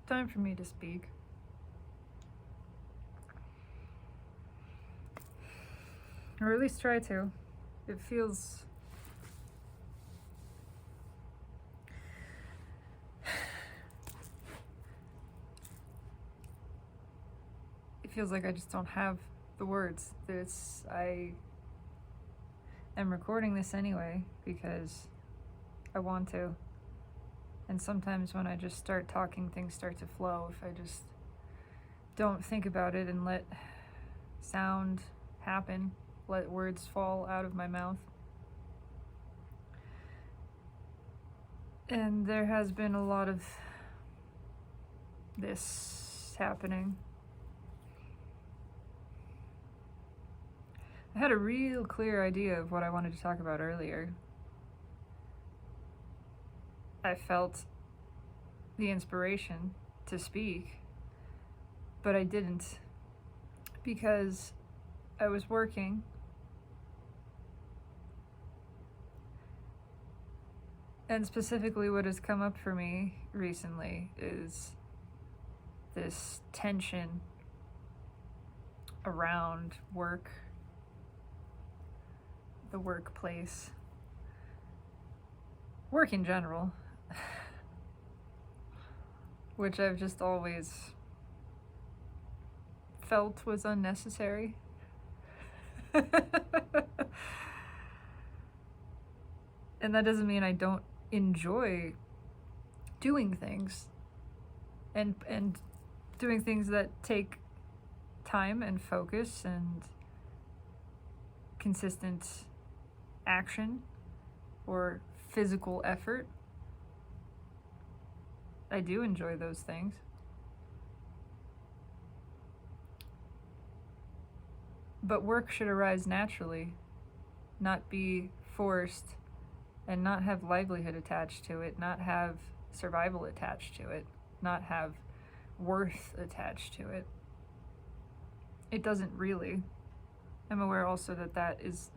time for me to speak. Or at least try to. It feels... It feels like I just don't have the words. I am recording this anyway because I want to. And sometimes when I just start talking, things start to flow. If I just don't think about it and let sound happen, let words fall out of my mouth. And there has been a lot of this happening. I had a real clear idea of what I wanted to talk about earlier. I felt the inspiration to speak, but I didn't because I was working. And specifically what has come up for me recently is this tension around work, the workplace, work in general, which I've just always felt was unnecessary. And that doesn't mean I don't enjoy doing things and doing things that take time and focus and consistent action or physical effort. I do enjoy those things. But work should arise naturally, not be forced, and not have livelihood attached to it, not have survival attached to it, not have worth attached to it. It doesn't really. I'm aware also that that is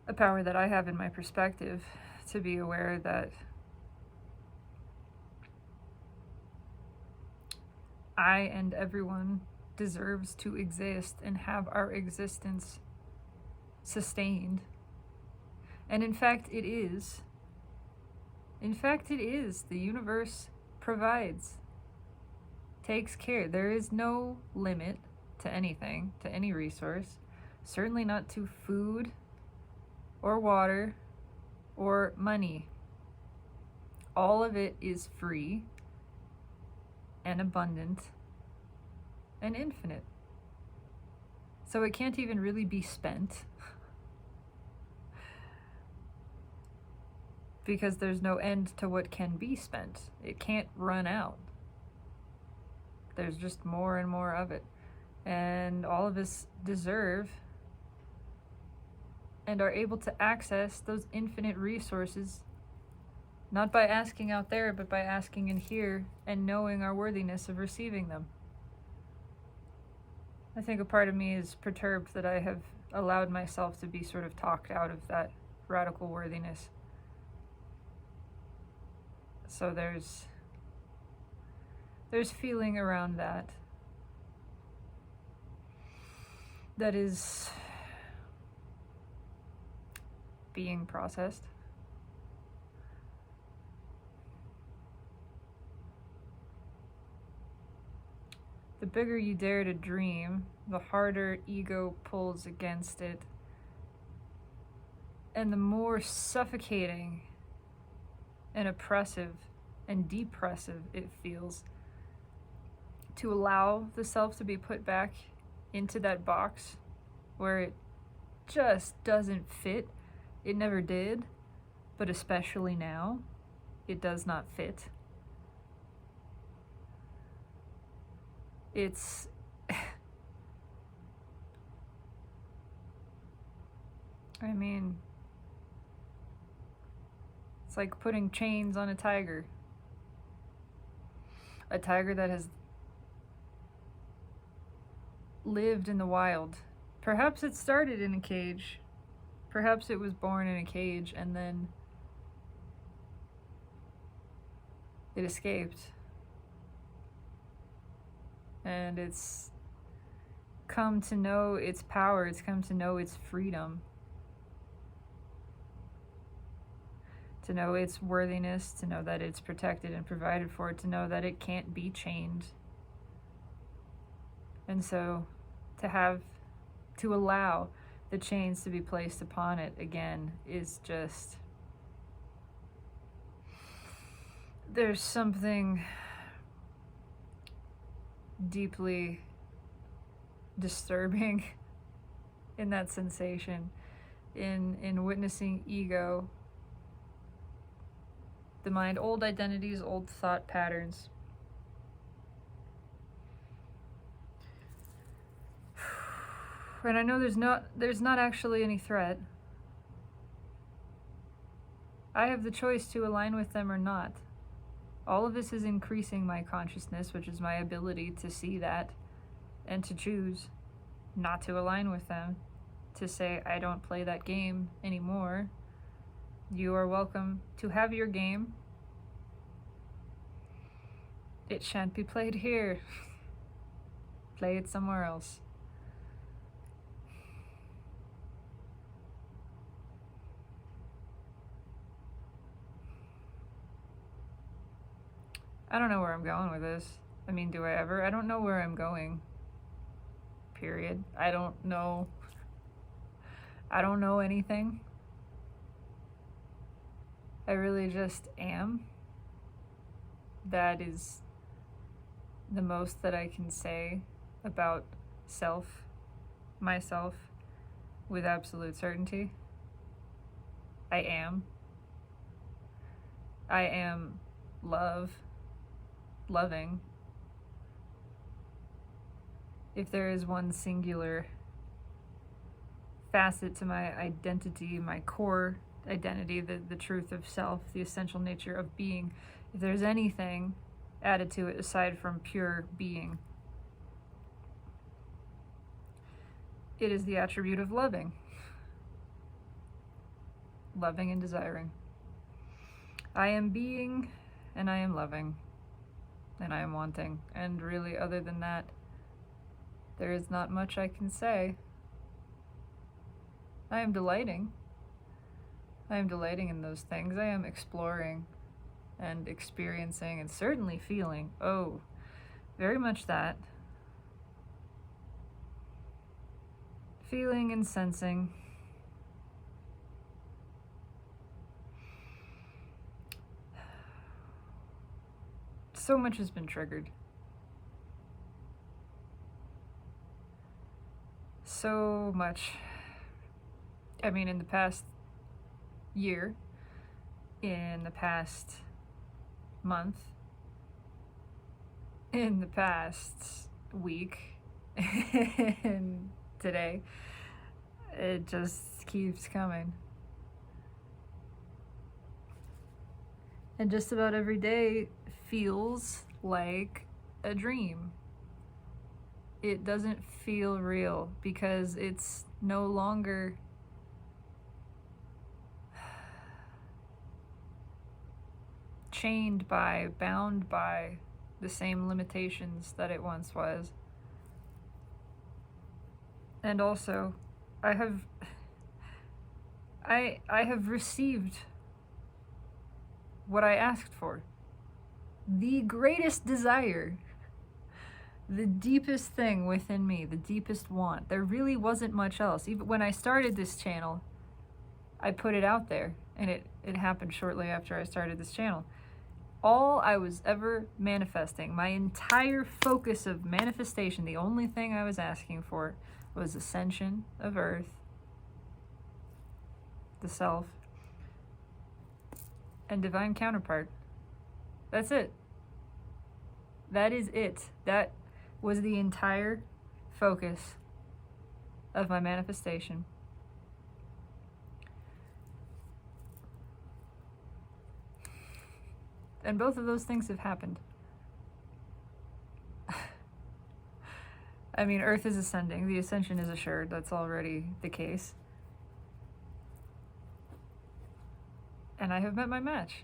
a power that I have in my perspective, to be aware that I and everyone deserves to exist and have our existence sustained. And in fact, it is. In fact, it is. The universe provides, takes care. There is no limit to anything, to any resource. Certainly not to food or water or money. All of it is free and abundant and infinite. So it can't even really be spent because there's no end to what can be spent. It can't run out. There's just more and more of it. And all of us deserve and are able to access those infinite resources, not by asking out there, but by asking in here and knowing our worthiness of receiving them. I think a part of me is perturbed that I have allowed myself to be sort of talked out of that radical worthiness. So there's feeling around that is being processed. The bigger you dare to dream, the harder ego pulls against it, and the more suffocating and oppressive and depressive it feels to allow the self to be put back into that box where it just doesn't fit. It never did, but especially now, it does not fit. It's I mean, it's like putting chains on a tiger. A tiger that has lived in the wild. Perhaps it started in a cage. Perhaps it was born in a cage and then it escaped. and it's come to know its power, it's come to know its freedom, to know its worthiness, to know that it's protected and provided for, to know that it can't be chained. And so to allow the chains to be placed upon it again is just, there's something deeply disturbing in that sensation, in witnessing ego, the mind, old identities, old thought patterns. And I know there's not actually any threat. I have the choice to align with them or not. All of this is increasing my consciousness, which is my ability to see that and to choose not to align with them, to say, I don't play that game anymore. You are welcome to have your game. It shan't be played here. Play it somewhere else. I don't know where I'm going with this. I mean, do I ever? I don't know where I'm going. Period. I don't know anything. I really just am. That is the most that I can say about myself, with absolute certainty. I am loving. If there is one singular facet to my identity, my core identity, the truth of self, the essential nature of being, if there's anything added to it aside from pure being, it is the attribute of loving and desiring. I am being, and I am loving, and I am wanting, and really, other than that, there is not much I can say. I am delighting in those things. I am exploring and experiencing and certainly feeling, very much that. Feeling and sensing. So much has been triggered. So much. I mean, in the past year, in the past month, in the past week, and today, it just keeps coming. And just about every day feels like a dream. It doesn't feel real because it's no longer bound by the same limitations that it once was. And also, I have received what I asked for. The greatest desire, the deepest thing within me, the deepest want. There really wasn't much else. Even when I started this channel, I put it out there, and it happened shortly after I started this channel. All I was ever manifesting, my entire focus of manifestation, the only thing I was asking for was ascension of earth, the self, and divine counterpart. That's it. That is it. That was the entire focus of my manifestation. And both of those things have happened. I mean, Earth is ascending. The ascension is assured. That's already the case. And I have met my match.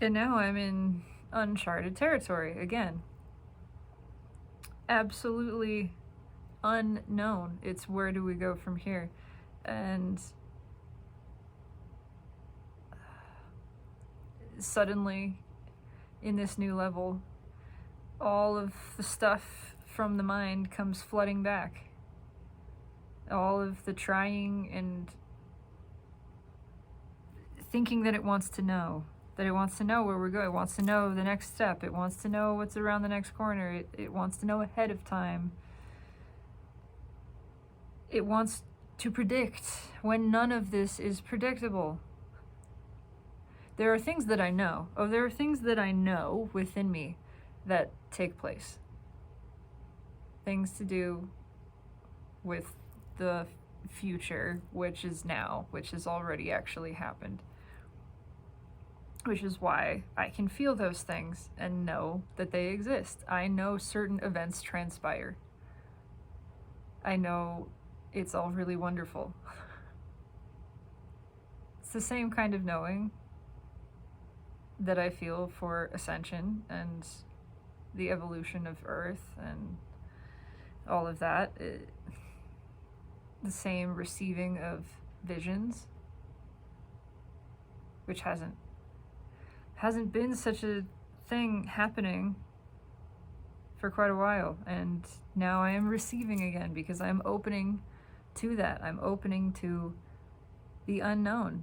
And now I'm in uncharted territory again. Absolutely unknown. It's where do we go from here? And suddenly, in this new level, all of the stuff from the mind comes flooding back. All of the trying and thinking that it wants to know. That it wants to know where we're going. It wants to know the next step. It wants to know what's around the next corner. It wants to know ahead of time. It wants to predict when none of this is predictable. There are things that I know. Oh, there are things that I know within me that take place. Things to do with the future, which is now, which has already actually happened. Which is why I can feel those things and know that they exist. I know certain events transpire. I know it's all really wonderful. It's the same kind of knowing that I feel for ascension and the evolution of Earth and all of that. The same receiving of visions, which hasn't been such a thing happening for quite a while, and now I am receiving again because I'm opening to that. I'm opening to the unknown,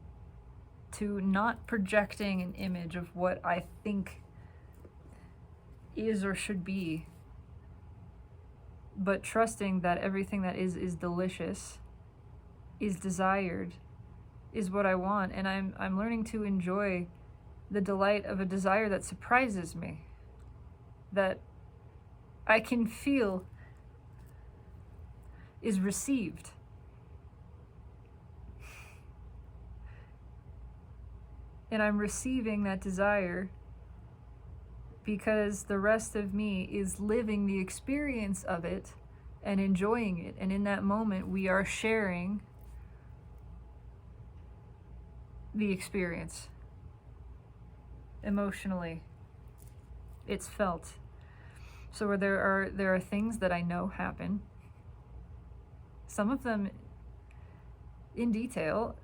to not projecting an image of what I think is or should be, but trusting that everything that is delicious, is desired, is what I want, and I'm learning to enjoy the delight of a desire that surprises me, that I can feel is received. And I'm receiving that desire because the rest of me is living the experience of it and enjoying it. And in that moment, we are sharing the experience. Emotionally, it's felt. So there are things that I know happen, some of them in detail,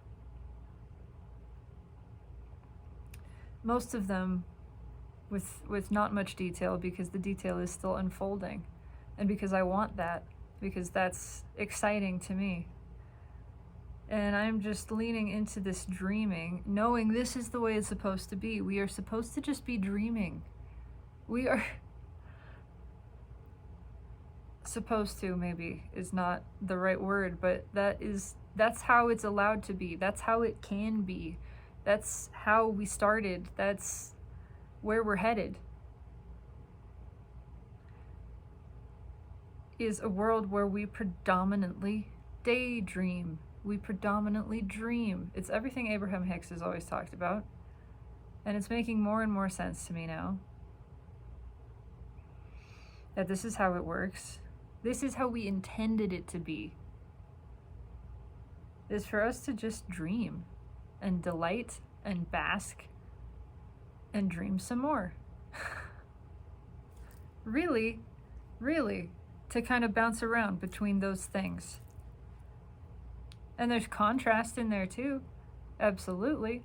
most of them with not much detail, because the detail is still unfolding, and because I want that, because that's exciting to me. And I'm just leaning into this dreaming, knowing this is the way it's supposed to be. We are supposed to just be dreaming. We are supposed to, maybe is not the right word, but that's how it's allowed to be. That's how it can be. That's how we started. That's where we're headed. Is a world where we predominantly daydream. We predominantly dream. It's everything Abraham Hicks has always talked about. And it's making more and more sense to me now. That this is how it works. This is how we intended it to be. Is for us to just dream and delight and bask and dream some more. Really, to kind of bounce around between those things. And there's contrast in there too, absolutely.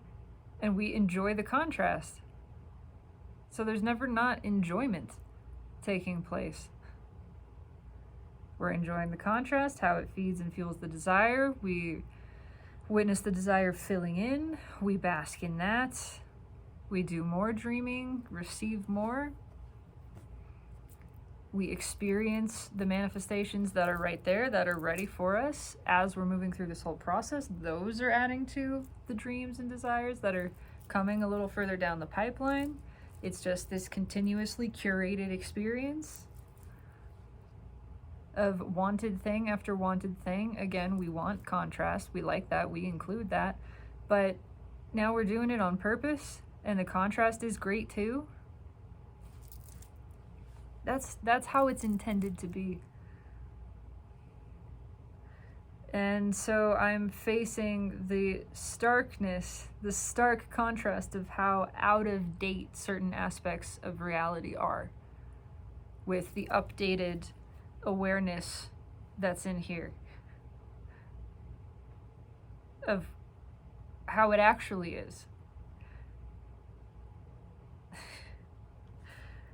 And we enjoy the contrast. So there's never not enjoyment taking place. We're enjoying the contrast, how it feeds and fuels the desire. We witness the desire filling in. We bask in that. We do more dreaming, receive more. We experience the manifestations that are right there, that are ready for us as we're moving through this whole process. Those are adding to the dreams and desires that are coming a little further down the pipeline. It's just this continuously curated experience of wanted thing after wanted thing. Again, we want contrast. We like that. We include that. But now we're doing it on purpose, and the contrast is great too. That's how it's intended to be. And so I'm facing the starkness, the stark contrast of how out of date certain aspects of reality are with the updated awareness that's in here of how it actually is.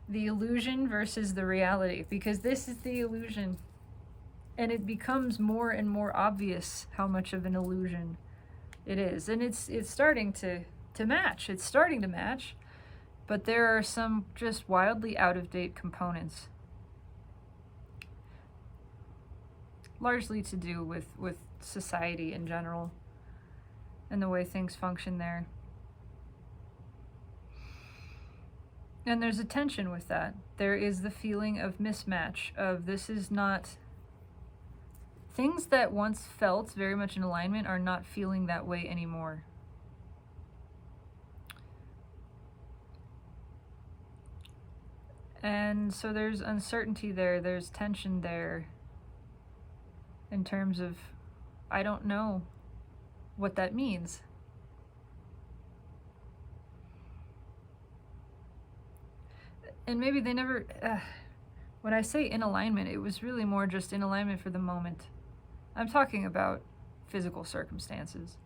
The illusion versus the reality, because this is the illusion. And it becomes more and more obvious how much of an illusion it is. And it's starting to match. It's starting to match. But there are some just wildly out-of-date components. Largely to do with society in general and the way things function there. And there's a tension with that. There is the feeling of mismatch, of this is not... Things that once felt very much in alignment are not feeling that way anymore. And so there's uncertainty there, there's tension there, in terms of, I don't know what that means. And maybe they never, when I say in alignment, it was really more just in alignment for the moment. I'm talking about physical circumstances.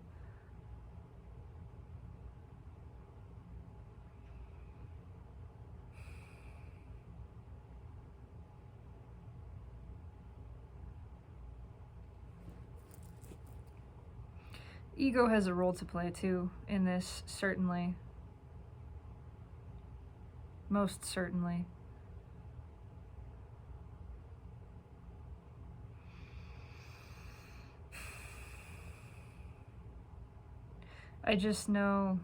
Ego has a role to play too in this, certainly. Most certainly. I just know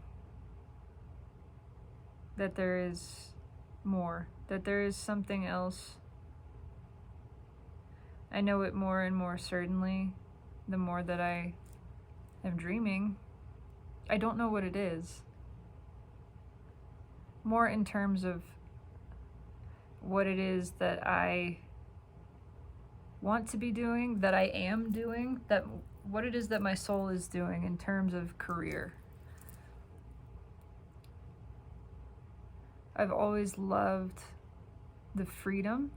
that there is more, that there is something else. I know it more and more certainly the more that I am dreaming. I don't know what it is. More in terms of what it is that I want to be doing, that I am doing, that what it is that my soul is doing in terms of career. I've always loved the freedom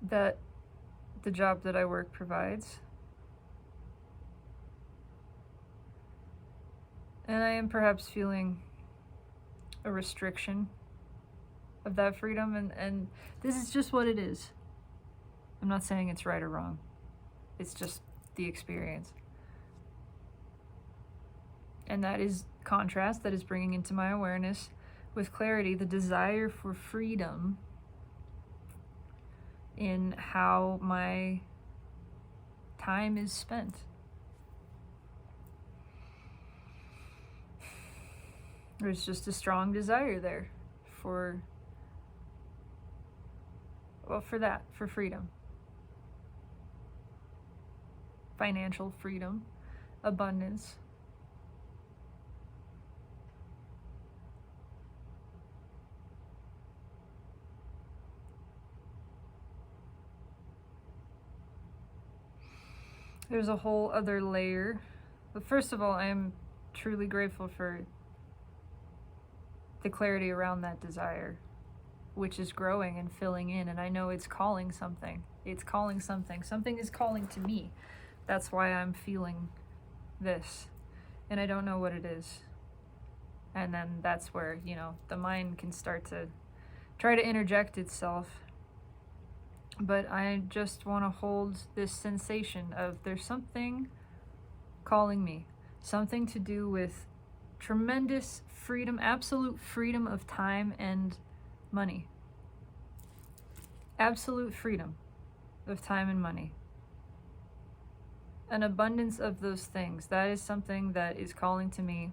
that the job that I work provides. And I am perhaps feeling a restriction of that freedom, and this is just what it is. I'm not saying it's right or wrong. It's just the experience. And that is contrast, that is bringing into my awareness with clarity the desire for freedom in how my time is spent. There's just a strong desire there for freedom. Financial freedom, abundance. There's a whole other layer. But first of all, I am truly grateful for the clarity around that desire, which is growing and filling in, and I know it's calling something. It's calling something. Something is calling to me. That's why I'm feeling this, and I don't know what it is. And then that's where, the mind can start to try to interject itself. But I just want to hold this sensation of there's something calling me, something to do with tremendous freedom, absolute freedom of time and money. Absolute freedom of time and money. An abundance of those things. That is something that is calling to me,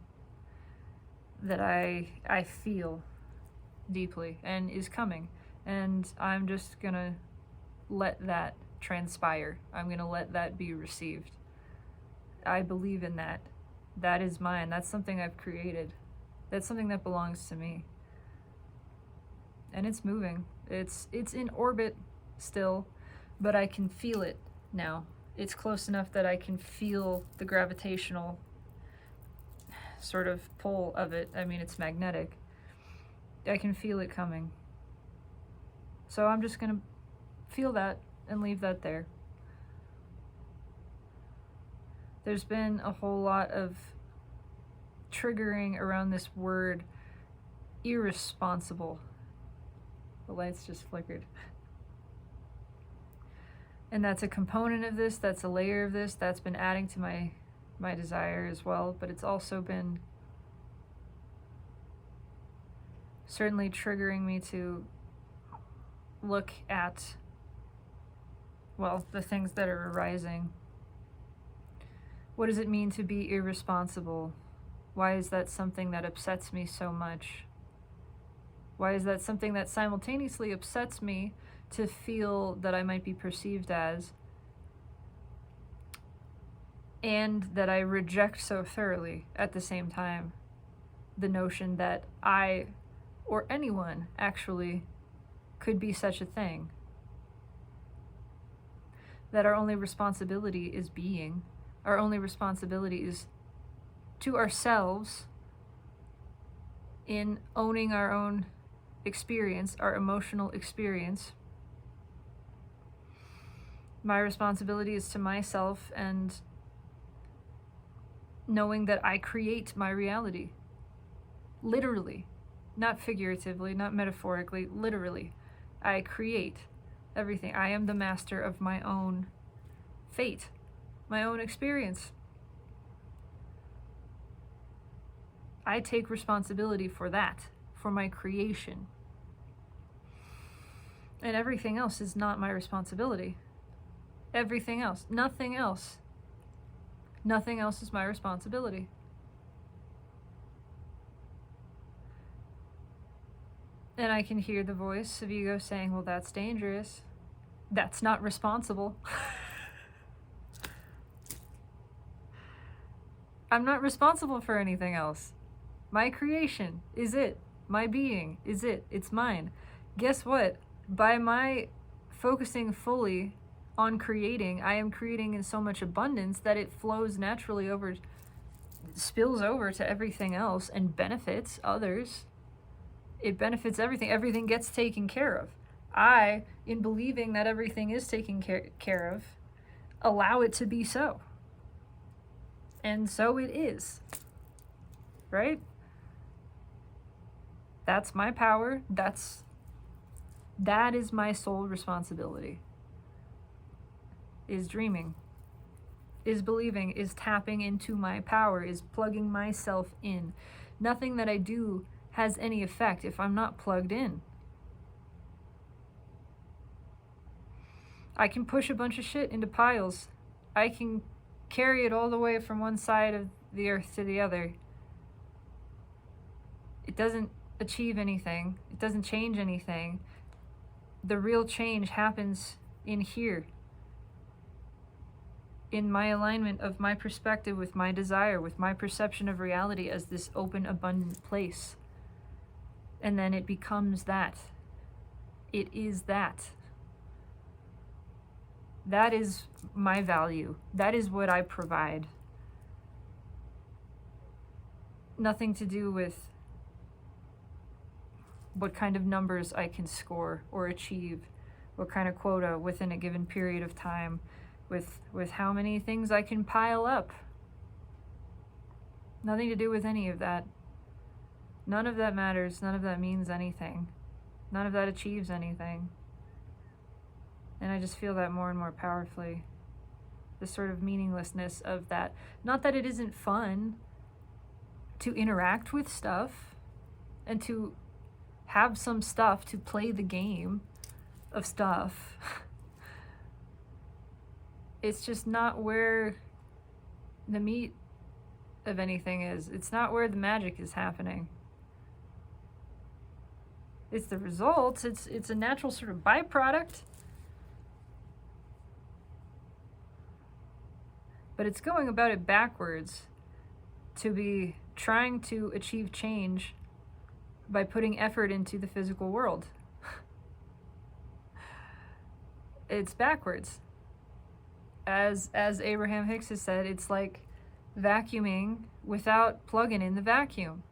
that I feel deeply and is coming. And I'm just gonna let that transpire. I'm gonna let that be received. I believe in that. That is mine. That's something I've created. That's something that belongs to me. And it's moving. It's in orbit still. but I can feel it now. It's close enough that I can feel the gravitational sort of pull of it. I mean, it's magnetic. I can feel it coming. So I'm just going to feel that and leave that there. There's been a whole lot of triggering around this word irresponsible. The lights just flickered. And that's a component of this, that's a layer of this, that's been adding to my desire as well, but it's also been certainly triggering me to look at, well, the things that are arising. What does it mean to be irresponsible? Why is that something that upsets me so much? Why is that something that simultaneously upsets me to feel that I might be perceived as, and that I reject so thoroughly at the same time? The notion that I, or anyone actually, could be such a thing. That our only responsibility is being. Our only responsibility is to ourselves in owning our own experience, our emotional experience. My responsibility is to myself and knowing that I create my reality. Literally. Not figuratively, not metaphorically, literally. I create everything. I am the master of my own fate, my own experience. I take responsibility for that, for my creation. And everything else is not my responsibility. Everything else, nothing else. Nothing else is my responsibility. And I can hear the voice of ego saying, well, that's dangerous. That's not responsible. I'm not responsible for anything else. My creation is it. My being is it. It's mine. Guess what? By my focusing fully on creating, I am creating in so much abundance that it flows naturally over, spills over to everything else and benefits others. It benefits everything. Everything gets taken care of. I, in believing that everything is taken care of, allow it to be so. And so it is. Right? That's my power. That is my sole responsibility. Is dreaming. Is believing. Is tapping into my power. Is plugging myself in. Nothing that I do has any effect if I'm not plugged in. I can push a bunch of shit into piles. I can carry it all the way from one side of the earth to the other. It doesn't achieve anything. It doesn't change anything. The real change happens in here. In my alignment of my perspective with my desire, with my perception of reality as this open, abundant place. And then it becomes that. It is that. That is my value. That is what I provide. Nothing to do with what kind of numbers I can score or achieve, what kind of quota within a given period of time, with how many things I can pile up. Nothing to do with any of that. None of that matters. None of that means anything. None of that achieves anything. And I just feel that more and more powerfully. The sort of meaninglessness of that. Not that it isn't fun to interact with stuff and to have some stuff to play the game of stuff. It's just not where the meat of anything is. It's not where the magic is happening. It's the results. It's a natural sort of byproduct. But it's going about it backwards to be trying to achieve change by putting effort into the physical world. it's backwards. As Abraham Hicks has said, it's like vacuuming without plugging in the vacuum.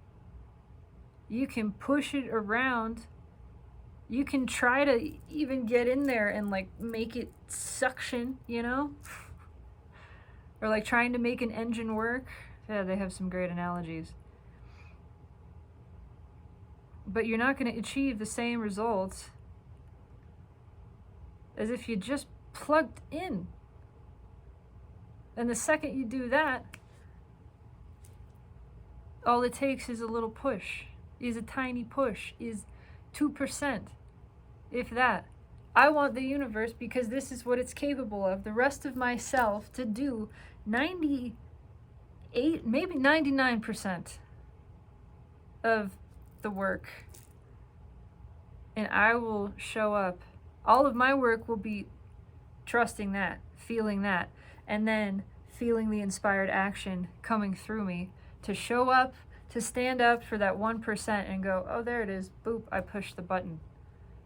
You can push it around. You can try to even get in there and like make it suction, you know? Or like trying to make an engine work. Yeah, they have some great analogies. But you're not going to achieve the same results as if you just plugged in. And the second you do that, all it takes is a little push, is a tiny push, is 2%, if that. I want the universe because this is what it's capable of. The rest of myself to do 98, maybe 99% of the work. And I will show up. All of my work will be trusting that, feeling that, and then feeling the inspired action coming through me to show up, to stand up for that 1% and go, oh, there it is. Boop, I pushed the button.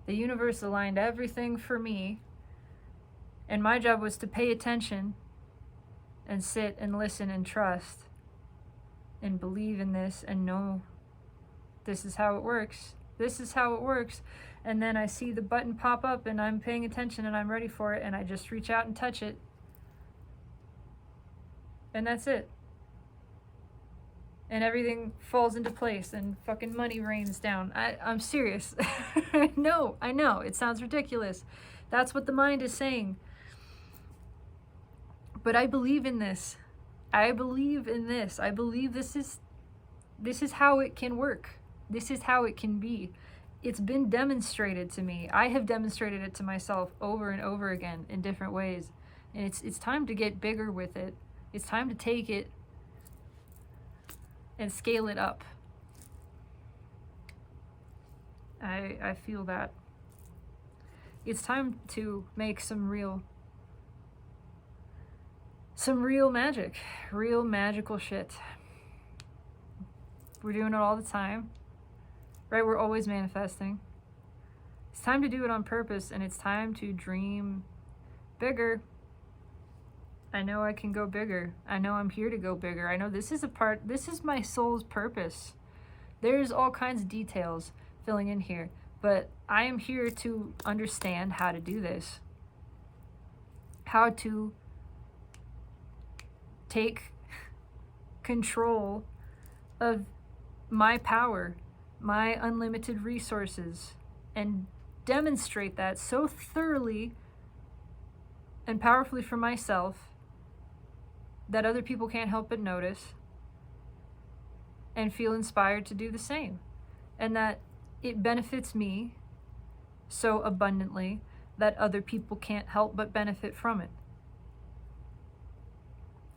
The universe aligned everything for me. And my job was to pay attention and sit and listen and trust and believe in this and know this is how it works. This is how it works. And then I see the button pop up and I'm paying attention and I'm ready for it and I just reach out and touch it. And that's it. And everything falls into place and fucking money rains down. I'm serious. No, I know. It sounds ridiculous. That's what the mind is saying. But I believe in this. I believe in this. I believe this is how it can work. This is how it can be. It's been demonstrated to me. I have demonstrated it to myself over and over again in different ways. And it's time to get bigger with it. It's time to take it and scale it up. I feel that. It's time to make some real magic, real magical shit. We're doing it all the time, right? We're always manifesting. It's time to do it on purpose, and it's time to dream bigger. I know I can go bigger. I know I'm here to go bigger. I know this is my soul's purpose. There's all kinds of details filling in here, but I am here to understand how to do this. How to take control of my power, my unlimited resources, and demonstrate that so thoroughly and powerfully for myself that other people can't help but notice and feel inspired to do the same. And that it benefits me so abundantly that other people can't help but benefit from it.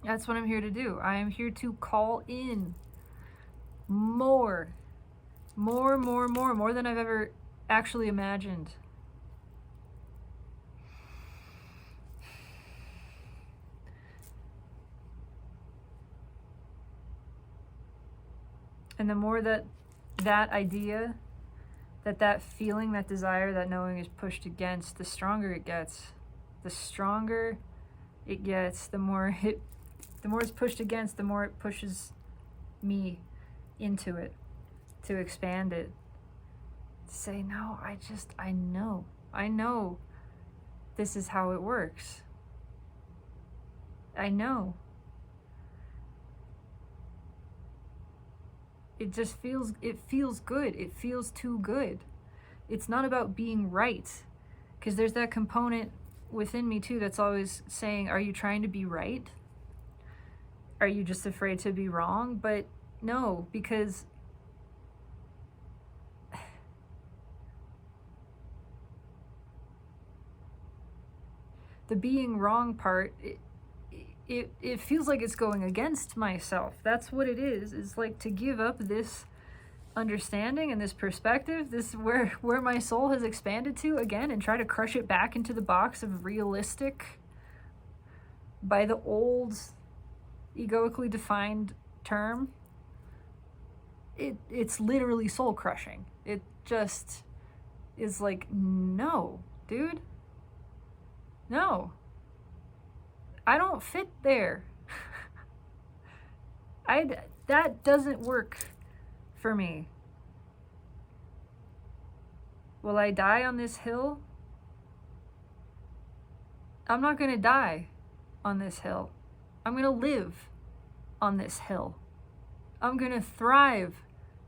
That's what I'm here to do. I am here to call in more than I've ever actually imagined. And the more that idea, that feeling, that desire, that knowing is pushed against, the stronger it gets. The stronger it gets, the more it's pushed against, the more it pushes me into it, to expand it, to say, no, I know this is how it works. I know. It feels good. It feels too good. It's not about being right, because there's that component within me too that's always saying, are you trying to be right? Are you just afraid to be wrong? But no, because the being wrong part, it feels like it's going against myself. That's what it is like to give up this understanding and this perspective, this where my soul has expanded to again, and try to crush it back into the box of realistic by the old egoically defined term. It's literally soul crushing. It just is like, no, dude, No. I don't fit there. That doesn't work for me. Will I die on this hill? I'm not going to die on this hill. I'm going to live on this hill. I'm going to thrive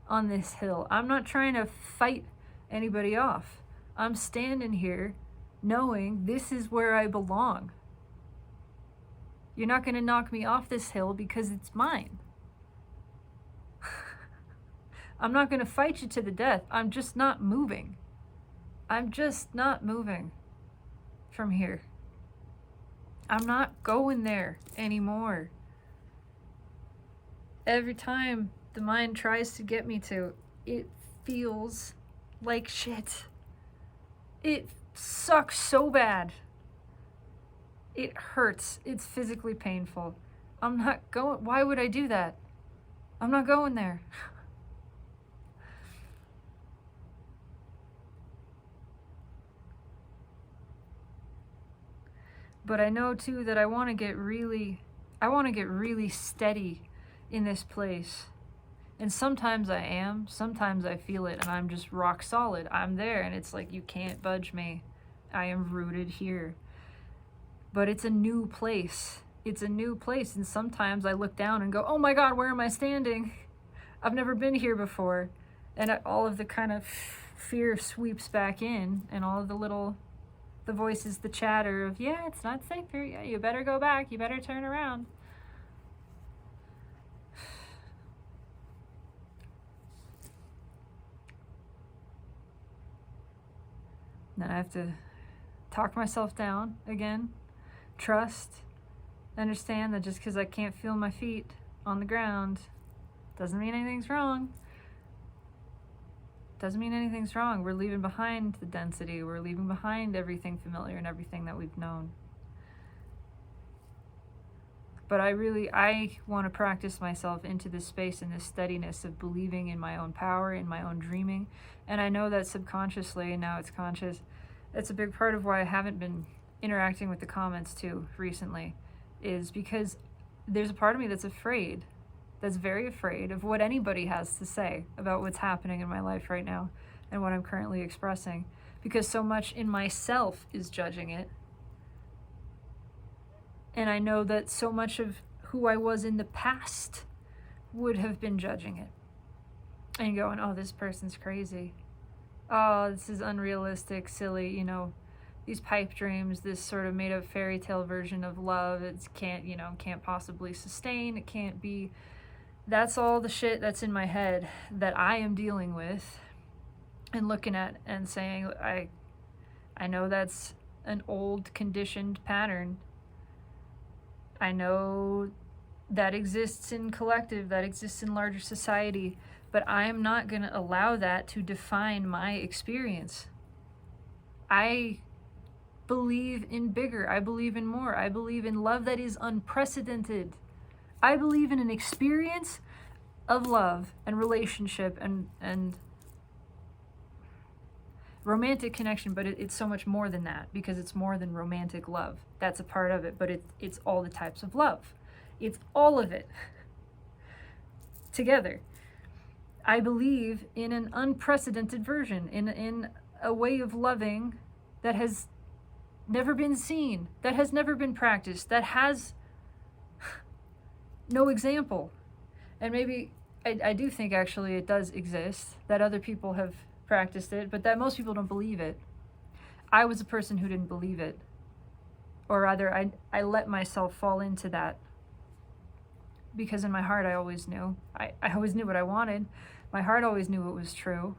on this hill. I'm not trying to fight anybody off. I'm standing here knowing this is where I belong. You're not going to knock me off this hill because it's mine. I'm not going to fight you to the death. I'm just not moving. I'm just not moving from here. I'm not going there anymore. Every time the mind tries to get me to, it feels like shit. It sucks so bad. It hurts. It's physically painful. I'm not going. Why would I do that? I'm not going there. But I know too that I want to get really steady in this place. And sometimes I am, sometimes I feel it and I'm just rock solid. I'm there and it's like, you can't budge me. I am rooted here. But it's a new place. It's a new place. And sometimes I look down and go, oh my God, where am I standing? I've never been here before. And all of the kind of fear sweeps back in, and all of the voices, the chatter of, yeah, it's not safe here. Yeah, you better go back. You better turn around. Then I have to talk myself down again, trust, understand that just because I can't feel my feet on the ground doesn't mean anything's wrong. Doesn't mean anything's wrong. We're leaving behind the density. We're leaving behind everything familiar and everything that we've known. But I want to practice myself into this space and this steadiness of believing in my own power, in my own dreaming. And I know that subconsciously, and now it's conscious, it's a big part of why I haven't been interacting with the comments too recently, is because there's a part of me that's afraid, that's very afraid of what anybody has to say about what's happening in my life right now and what I'm currently expressing, because so much in myself is judging it. And I know that so much of who I was in the past would have been judging it and going, oh, this person's crazy. Oh, this is unrealistic, silly, these pipe dreams, this sort of made up fairy tale version of love. It can't possibly sustain. It can't be. That's all the shit that's in my head that I am dealing with and looking at and saying, I know that's an old conditioned pattern. I know that exists in collective, that exists in larger society, but I am not going to allow that to define my experience. I believe in bigger. I believe in more. I believe in love that is unprecedented. I believe in an experience of love and relationship and romantic connection, but it's so much more than that, because it's more than romantic love. That's a part of it, but it's all the types of love. It's all of it together. I believe in an unprecedented version, in a way of loving that has never been seen, that has never been practiced, that has no example. And maybe I do think actually it does exist, that other people have practiced it, but that most people don't believe it. I was a person who didn't believe it. Or rather, I let myself fall into that. Because in my heart, I always knew. I always knew what I wanted. My heart always knew it was true.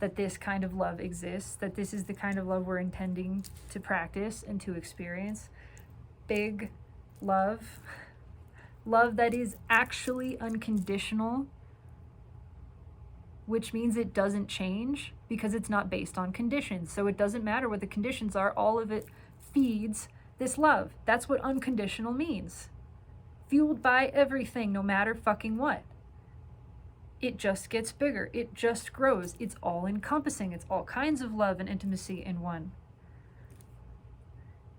That this kind of love exists. That this is the kind of love we're intending to practice and to experience. Big love. Love that is actually unconditional. Which means it doesn't change because it's not based on conditions. So it doesn't matter what the conditions are. All of it feeds this love. That's what unconditional means. Fueled by everything, no matter fucking what. It just gets bigger. It just grows. It's all encompassing. It's all kinds of love and intimacy in one.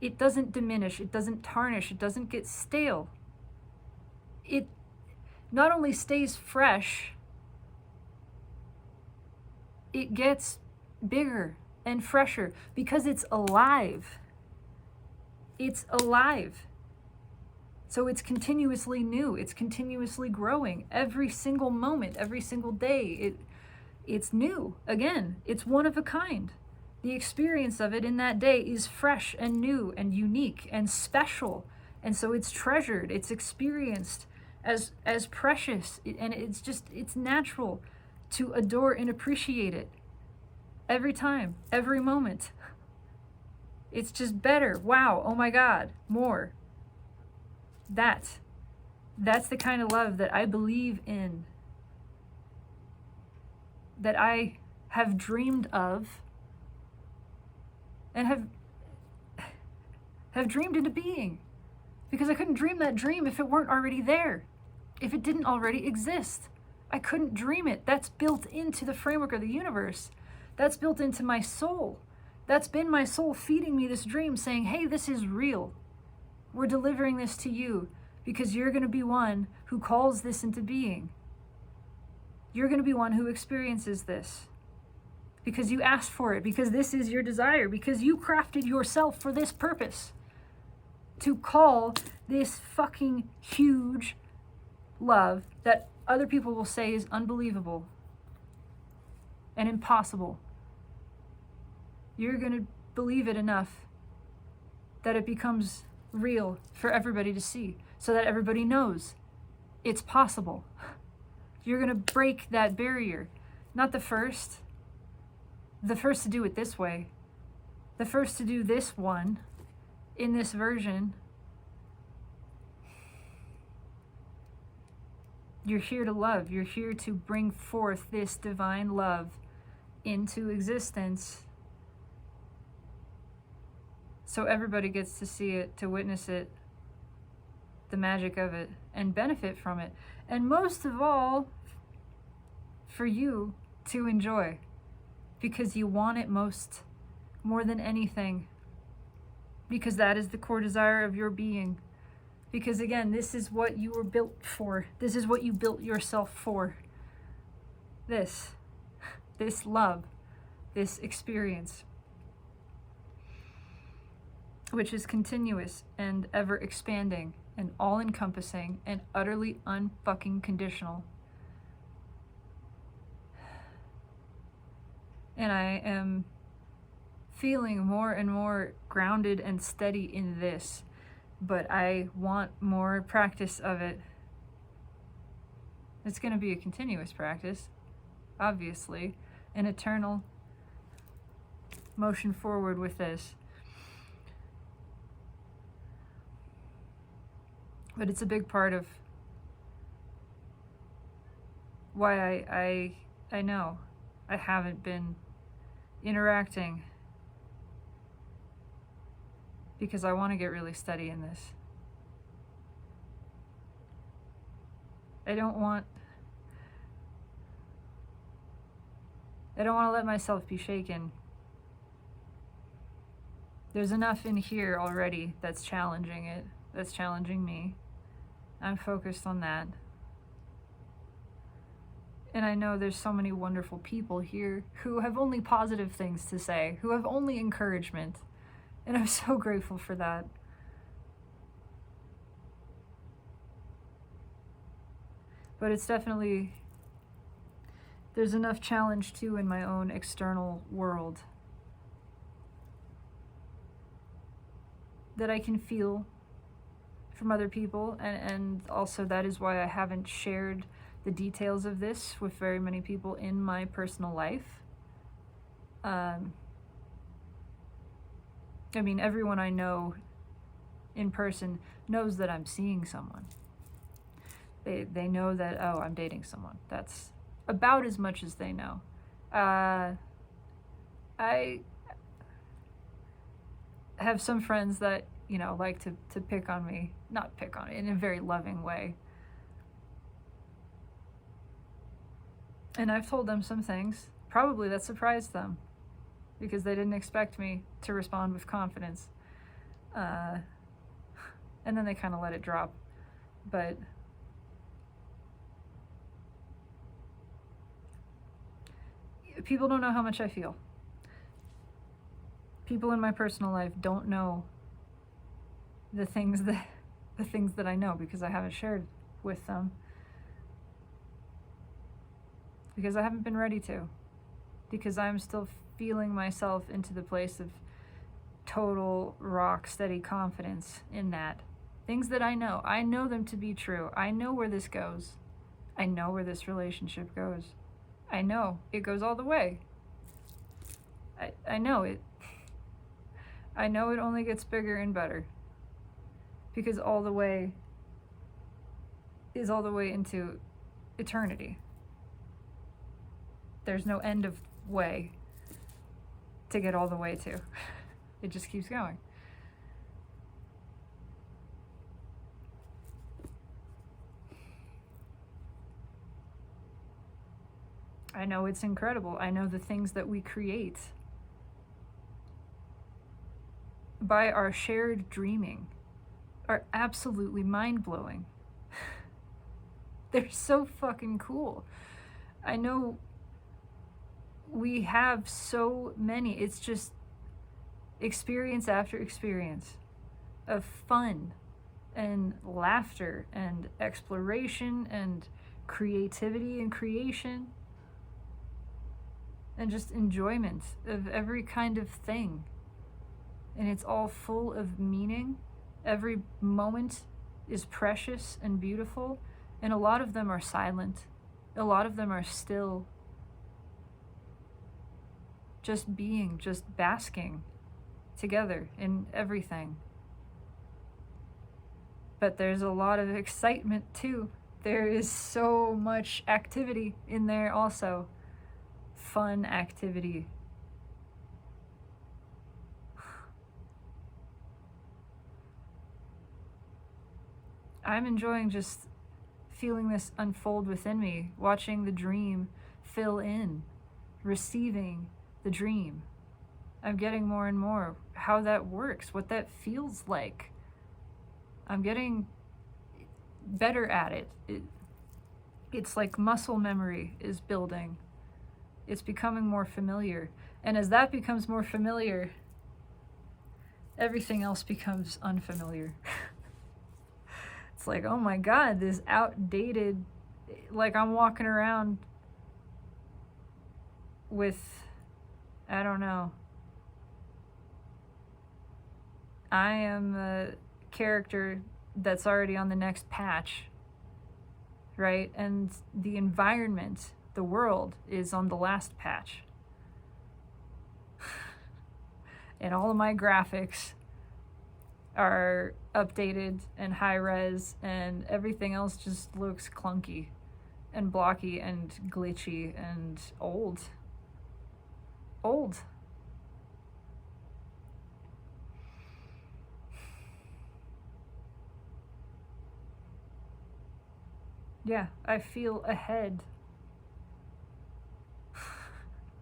it doesn't diminish, it doesn't tarnish, it doesn't get stale. It not only stays fresh, it gets bigger and fresher because it's alive. It's alive. So it's continuously new. It's continuously growing. Every single moment, every single day, it's new. Again, it's one of a kind. The experience of it in that day is fresh and new and unique and special. And so it's treasured, it's experienced as precious. And it's natural to adore and appreciate it every time, every moment. It's just better. Wow. Oh my God. More. That's the kind of love that I believe in, that I have dreamed of, and have dreamed into being. Because I couldn't dream that dream if it weren't already there, if it didn't already exist. I couldn't dream it. That's built into the framework of the universe. That's built into my soul. That's been my soul feeding me this dream, saying, hey, this is real. We're delivering this to you because you're going to be one who calls this into being. You're going to be one who experiences this because you asked for it, because this is your desire, because you crafted yourself for this purpose, to call this fucking huge love that other people will say is unbelievable and impossible. You're going to believe it enough that it becomes real for everybody to see, so that everybody knows it's possible. You're going to break that barrier. Not the first to do it this way, the first to do this one in this version. You're here to love. You're here to bring forth this divine love into existence, so everybody gets to see it, to witness it, the magic of it, and benefit from it. And most of all, for you to enjoy, because you want it more than anything, because that is the core desire of your being. Because again, this is what you were built for. This is what you built yourself for. This love, this experience, which is continuous and ever expanding and all encompassing and utterly unfucking conditional. And I am feeling more and more grounded and steady in this, but I want more practice of it. It's going to be a continuous practice, obviously, an eternal motion forward with this. But it's a big part of why I know I haven't been interacting, because I want to get really steady in this. I don't want to let myself be shaken. There's enough in here already that's challenging it, that's challenging me. I'm focused on that. And I know there's so many wonderful people here who have only positive things to say, who have only encouragement. And I'm so grateful for that. But it's definitely, there's enough challenge too in my own external world that I can feel from other people, and also that is why I haven't shared the details of this with very many people in my personal life. I mean, everyone I know in person knows that I'm seeing someone. They know that, oh, I'm dating someone. That's about as much as they know. I have some friends that, you know, like to pick on me. Not pick on me, in a very loving way. And I've told them some things, probably that surprised them, because they didn't expect me to respond with confidence. And then they kind of let it drop. But people don't know how much I feel. People in my personal life don't know the things that I know, because I haven't shared with them, because I haven't been ready to, because I'm still feeling myself into the place of total rock steady confidence in that. Things that I know them to be true. I know where this goes. I know where this relationship goes. I know it goes all the way. I know it. I know it only gets bigger and better, because all the way is all the way into eternity. There's no end of way to get all the way to. It just keeps going. I know it's incredible. I know the things that we create by our shared dreaming are absolutely mind-blowing. They're so fucking cool. I know we have so many. It's just experience after experience of fun and laughter and exploration and creativity and creation and just enjoyment of every kind of thing. And it's all full of meaning. Every moment is precious and beautiful, and a lot of them are silent. A lot of them are still. Just being, just basking together in everything. But there's a lot of excitement too. There is so much activity in there also. Fun activity. I'm enjoying just feeling this unfold within me, watching the dream fill in, receiving the dream. I'm getting more and more how that works, what that feels like. I'm getting better at it. It's like muscle memory is building. It's becoming more familiar. And as that becomes more familiar, everything else becomes unfamiliar. It's like, oh my God, this outdated, like I'm walking around with, I don't know. I am a character that's already on the next patch, right? And the environment, the world, is on the last patch. And all of my graphics are updated and high res, and everything else just looks clunky and blocky and glitchy and old. Yeah, I feel ahead.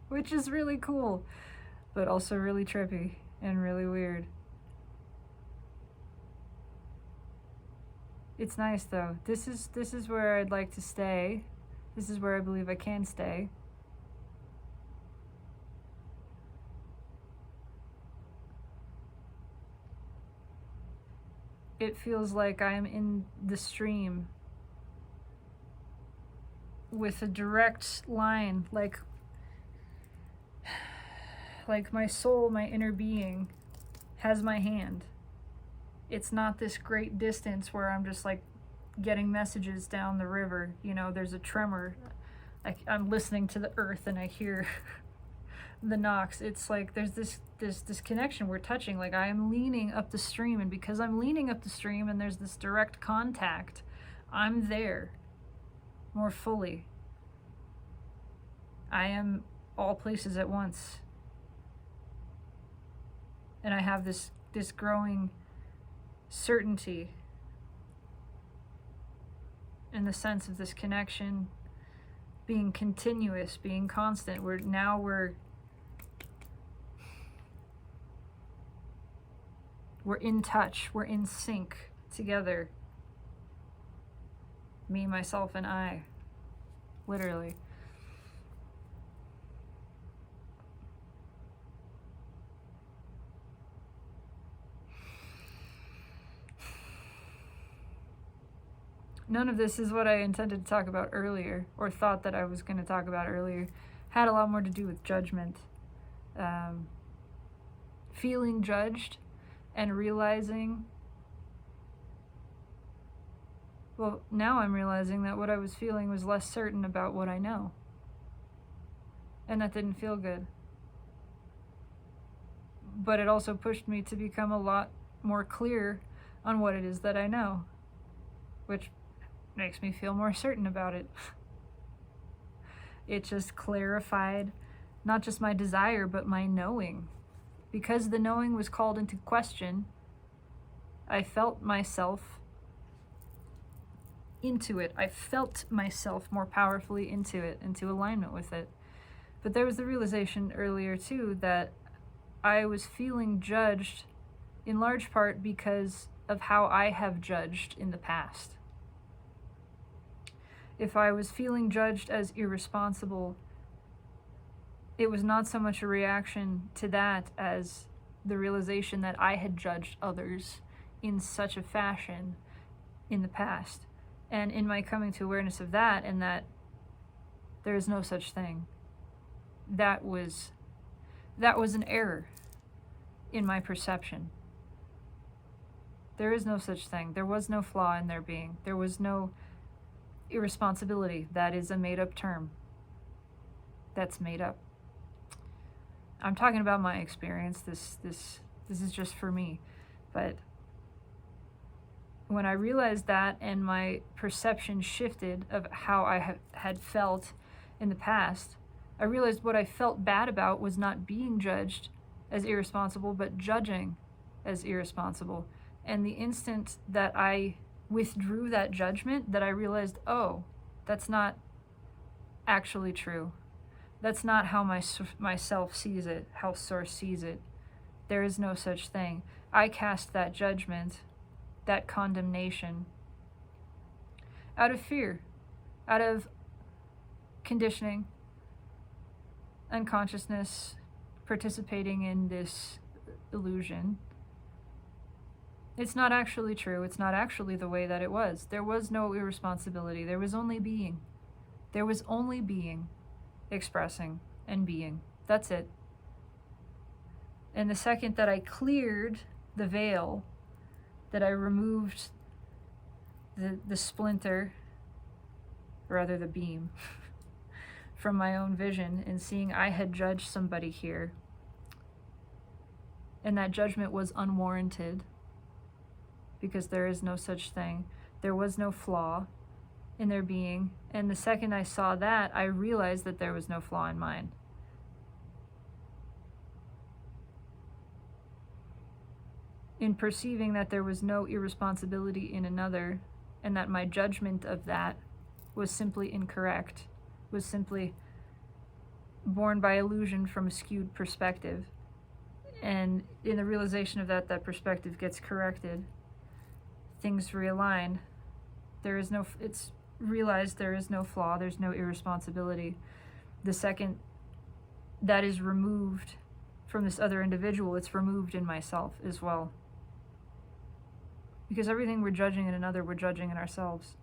Which is really cool, but also really trippy and really weird. It's nice though. This is where I'd like to stay. This is where I believe I can stay. It feels like I am in the stream with a direct line, like my soul, my inner being has my hand. It's not this great distance where I'm just like getting messages down the river. You know, there's a tremor. I'm listening to the earth and I hear the knocks. It's like there's this connection we're touching. Like I am leaning up the stream, and because I'm leaning up the stream and there's this direct contact, I'm there more fully. I am all places at once. And I have this growing certainty in the sense of this connection being continuous, being constant. We're in touch. We're in sync together. Me, myself, and I. Literally. None of this is what I intended to talk about earlier, or thought that I was going to talk about earlier. Had a lot more to do with judgment. Feeling judged and realizing, well, now I'm realizing that what I was feeling was less certain about what I know. And that didn't feel good. But it also pushed me to become a lot more clear on what it is that I know, which makes me feel more certain about it. It just clarified not just my desire, but my knowing. Because the knowing was called into question, I felt myself into it. I felt myself more powerfully into it, into alignment with it. But there was the realization earlier too that I was feeling judged in large part because of how I have judged in the past. If I was feeling judged as irresponsible, it was not so much a reaction to that as the realization that I had judged others in such a fashion in the past. And in my coming to awareness of that, and that there is no such thing, that was an error in my perception. There is no such thing. There was no flaw in their being. There was no irresponsibility. That is a made-up term. That's made up. I'm talking about my experience. This is just for me. But when I realized that and my perception shifted of how I had felt in the past, I realized what I felt bad about was not being judged as irresponsible, but judging as irresponsible. And the instant that I withdrew that judgment, that I realized, oh, that's not actually true. That's not how myself sees it, how Source sees it. There is no such thing. I cast that judgment, that condemnation, out of fear, out of conditioning, unconsciousness, participating in this illusion. It's not actually true. It's not actually the way that it was. There was no irresponsibility. There was only being. There was only being, expressing, and being. That's it. And the second that I cleared the veil, that I removed the splinter, or rather the beam, from my own vision, and seeing I had judged somebody here, and that judgment was unwarranted, because there is no such thing. There was no flaw in their being. And the second I saw that, I realized that there was no flaw in mine. In perceiving that there was no irresponsibility in another, and that my judgment of that was simply incorrect, was simply born by illusion from a skewed perspective. And in the realization of that, that perspective gets corrected. Things realign. It's realized there is no flaw, there's no irresponsibility. The second that is removed from this other individual, it's removed in myself as well. Because everything we're judging in another, we're judging in ourselves.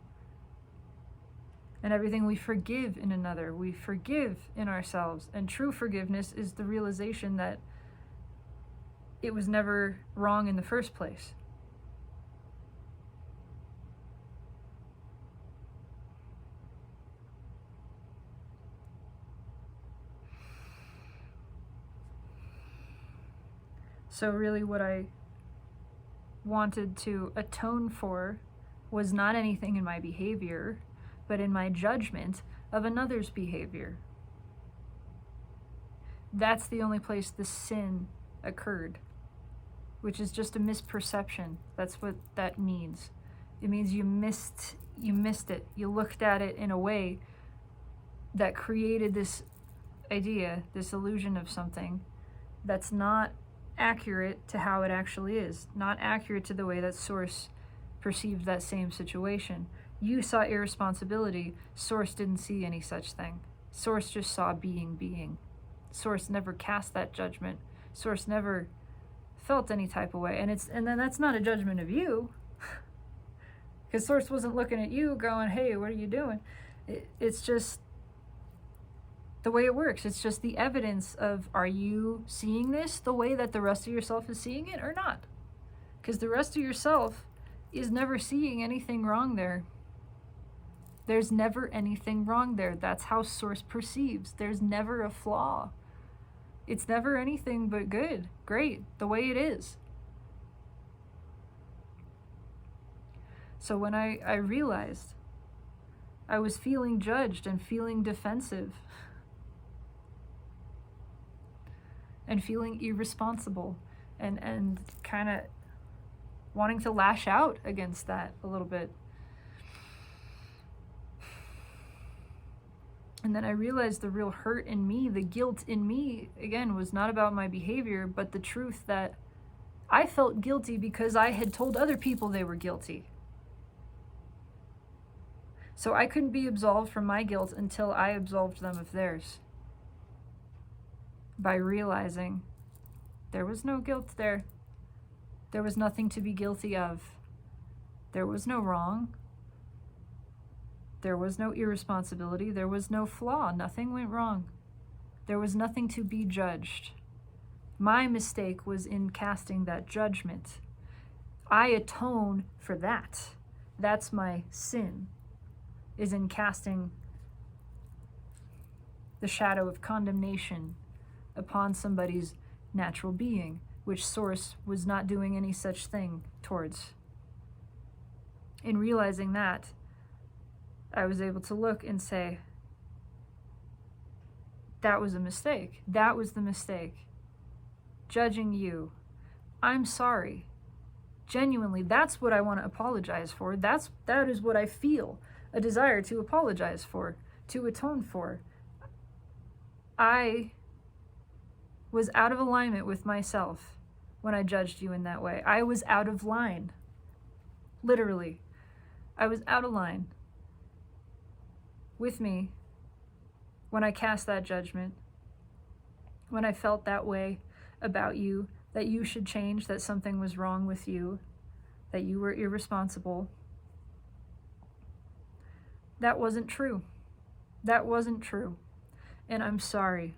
And everything we forgive in another, we forgive in ourselves. And true forgiveness is the realization that it was never wrong in the first place. So really what I wanted to atone for was not anything in my behavior, but in my judgment of another's behavior. That's the only place the sin occurred, which is just a misperception. That's what that means. It means you missed it. You looked at it in a way that created this idea, this illusion of something that's not accurate to how it actually is, not accurate to the way that Source perceived that same situation. You saw irresponsibility. Source didn't see any such thing. Source just saw being. Source never cast that judgment. Source never felt any type of way. And then that's not a judgment of you, because Source wasn't looking at you going, hey, what are you doing? It's just the way it works. It's just the evidence of, are you seeing this the way that the rest of yourself is seeing it or not? Because the rest of yourself is never seeing anything wrong there. There's never anything wrong there. That's how Source perceives. There's never a flaw. It's never anything but good, great, the way it is. So when I realized I was feeling judged and feeling defensive and feeling irresponsible and kind of wanting to lash out against that a little bit. And then I realized the real hurt in me, the guilt in me, again, was not about my behavior, but the truth that I felt guilty because I had told other people they were guilty. So I couldn't be absolved from my guilt until I absolved them of theirs. By realizing there was no guilt there. There was nothing to be guilty of. There was no wrong. There was no irresponsibility. There was no flaw. Nothing went wrong. There was nothing to be judged. My mistake was in casting that judgment. I atone for that. That's my sin, is in casting the shadow of condemnation upon somebody's natural being, which Source was not doing any such thing towards. In realizing that, I was able to look and say, that was a mistake. That was the mistake. Judging you. I'm sorry. Genuinely, that's what I want to apologize for. That is what I feel a desire to apologize for, to atone for. I was out of alignment with myself when I judged you in that way. I was out of line. Literally. I was out of line with me when I cast that judgment, when I felt that way about you, that you should change, that something was wrong with you, that you were irresponsible. That wasn't true. That wasn't true. And I'm sorry.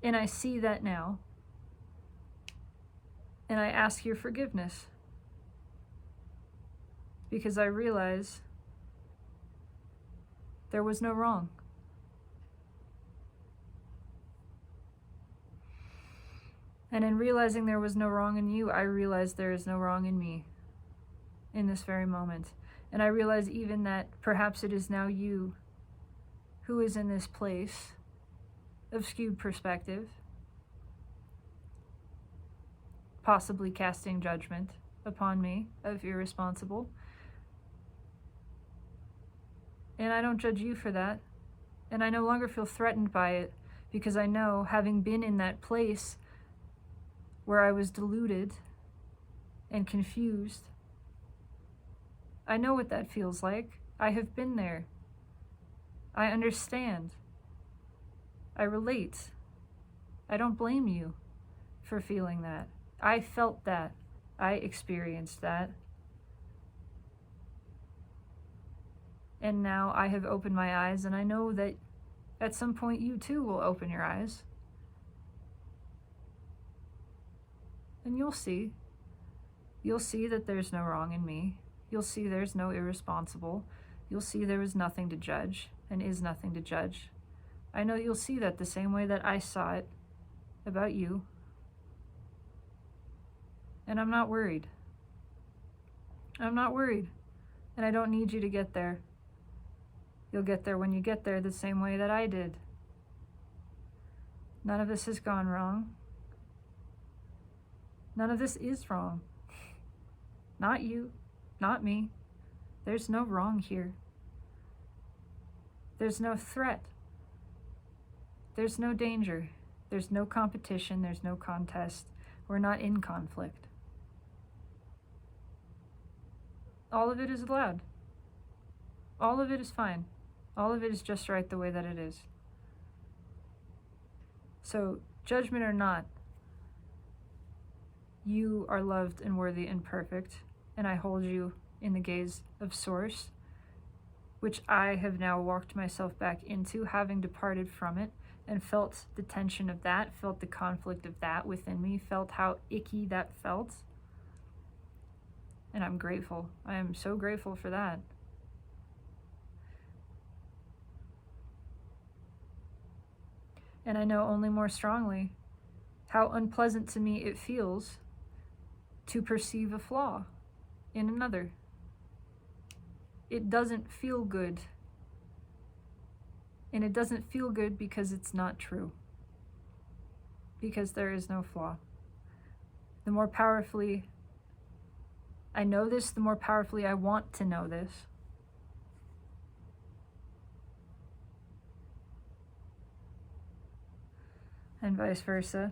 And I see that now. And I ask your forgiveness. Because I realize there was no wrong. And in realizing there was no wrong in you, I realized there is no wrong in me in this very moment. And I realize even that perhaps it is now you who is in this place of skewed perspective, possibly casting judgment upon me of irresponsible. And I don't judge you for that. And I no longer feel threatened by it, because I know, having been in that place where I was deluded and confused, I know what that feels like. I have been there. I understand. I relate. I don't blame you for feeling that. I felt that. I experienced that. And now I have opened my eyes, and I know that at some point you too will open your eyes. And you'll see. You'll see that there's no wrong in me. You'll see there's no irresponsible. You'll see there was nothing to judge and is nothing to judge. I know you'll see that the same way that I saw it about you. And I'm not worried. I'm not worried. And I don't need you to get there. You'll get there when you get there, the same way that I did. None of this has gone wrong. None of this is wrong. Not you, not me. There's no wrong here. There's no threat. There's no danger. There's no competition, there's no contest. We're not in conflict. All of it is allowed. All of it is fine. All of it is just right the way that it is. So, judgment or not, you are loved and worthy and perfect, and I hold you in the gaze of Source, which I have now walked myself back into, having departed from it, and felt the tension of that, felt the conflict of that within me, felt how icky that felt. And I'm grateful. I am so grateful for that. And I know only more strongly how unpleasant to me it feels to perceive a flaw in another. It doesn't feel good. And it doesn't feel good because it's not true. Because there is no flaw. The more powerfully I know this, the more powerfully I want to know this. And vice versa.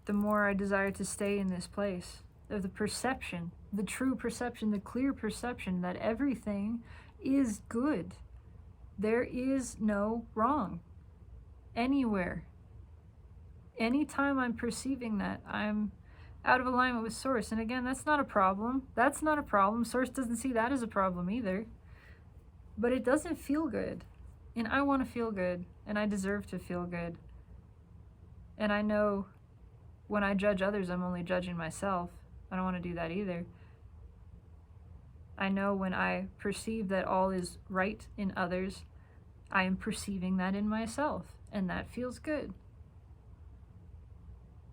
The more I desire to stay in this place of the perception, the true perception, the clear perception that everything is good. There is no wrong anywhere. Anytime I'm perceiving that, I'm out of alignment with Source. And again, that's not a problem. That's not a problem. Source doesn't see that as a problem either. But it doesn't feel good. And I want to feel good. And I deserve to feel good. And I know when I judge others, I'm only judging myself. I don't want to do that either. I know when I perceive that all is right in others, I am perceiving that in myself. And that feels good.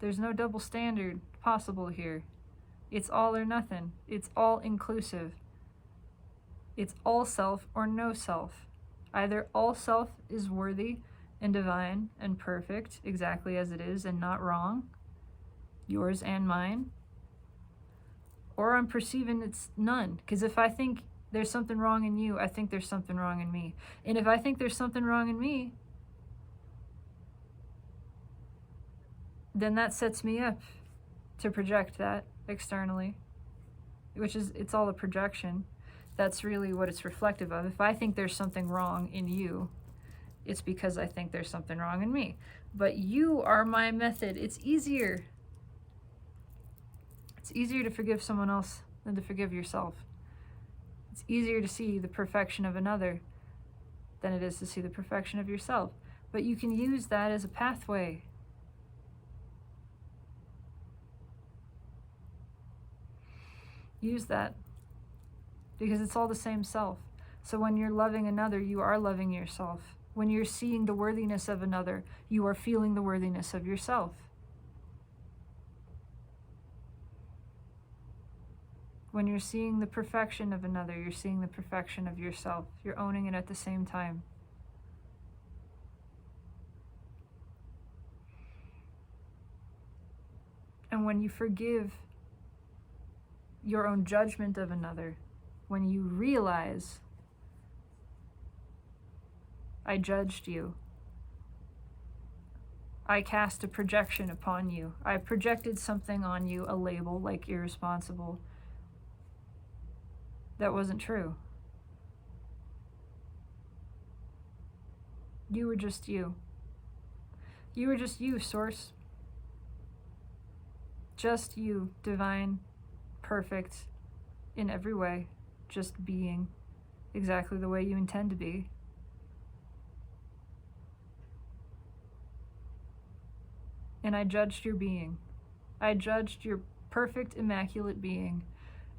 There's no double standard possible here. It's all or nothing. It's all inclusive. It's all self or no self. Either all self is worthy and divine and perfect, exactly as it is, and not wrong, yours and mine, or I'm perceiving it's none. Because if I think there's something wrong in you, I think there's something wrong in me. And if I think there's something wrong in me, then that sets me up to project that externally, which is, it's all a projection. That's really what it's reflective of. If I think there's something wrong in you, it's because I think there's something wrong in me. But you are my method. It's easier. It's easier to forgive someone else than to forgive yourself. It's easier to see the perfection of another than it is to see the perfection of yourself. But you can use that as a pathway. Use that, because it's all the same self. So when you're loving another, you are loving yourself. When you're seeing the worthiness of another, you are feeling the worthiness of yourself. When you're seeing the perfection of another, you're seeing the perfection of yourself. You're owning it at the same time. And when you forgive your own judgment of another, when you realize, I judged you, I cast a projection upon you, I projected something on you, a label like irresponsible, that wasn't true. You were just you. You were just you, Source. Just you, divine, perfect in every way, just being exactly the way you intend to be. And I judged your being. I judged your perfect, immaculate being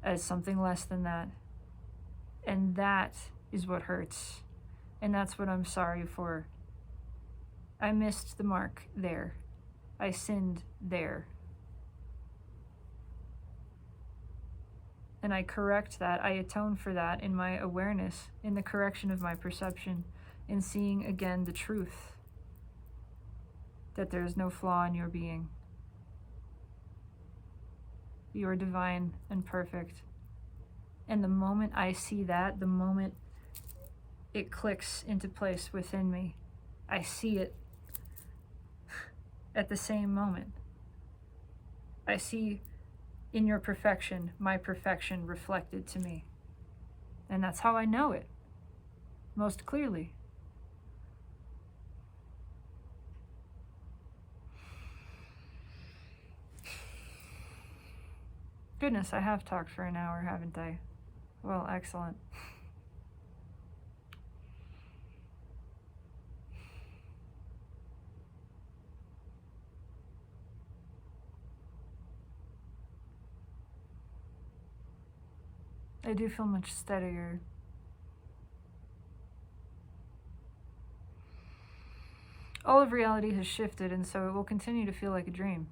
as something less than that. And that is what hurts. And that's what I'm sorry for. I missed the mark there. I sinned there. And I correct that. I atone for that in my awareness, in the correction of my perception, in seeing again the truth that there is no flaw in your being. You are divine and perfect. And the moment I see that, the moment it clicks into place within me. I see it at the same moment. I see in your perfection, my perfection reflected to me. And that's how I know it most clearly. Goodness, I have talked for an hour, haven't I? Well, excellent. I do feel much steadier. All of reality has shifted, and so it will continue to feel like a dream.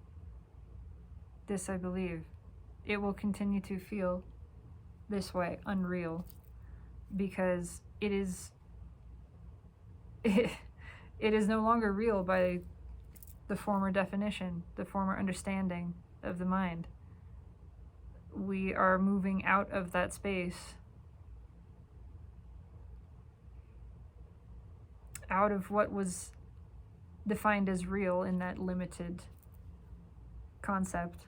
This I believe. It will continue to feel this way, unreal, because it is no longer real by the former definition, the former understanding of the mind. We are moving out of that space, out of what was defined as real in that limited concept.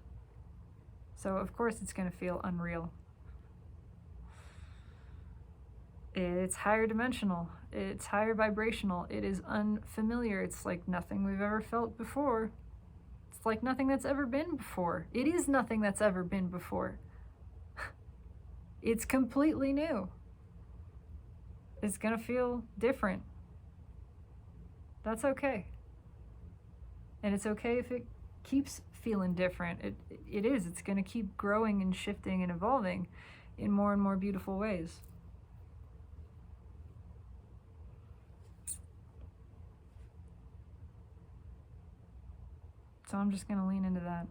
So of course it's going to feel unreal. It's higher dimensional, it's higher vibrational, it is unfamiliar, it's like nothing we've ever felt before. It's like nothing that's ever been before. It is nothing that's ever been before. It's completely new. It's gonna feel different. That's okay. And it's okay if it keeps feeling different. It is. It's gonna keep growing and shifting and evolving in more and more beautiful ways. So I'm just gonna lean into that.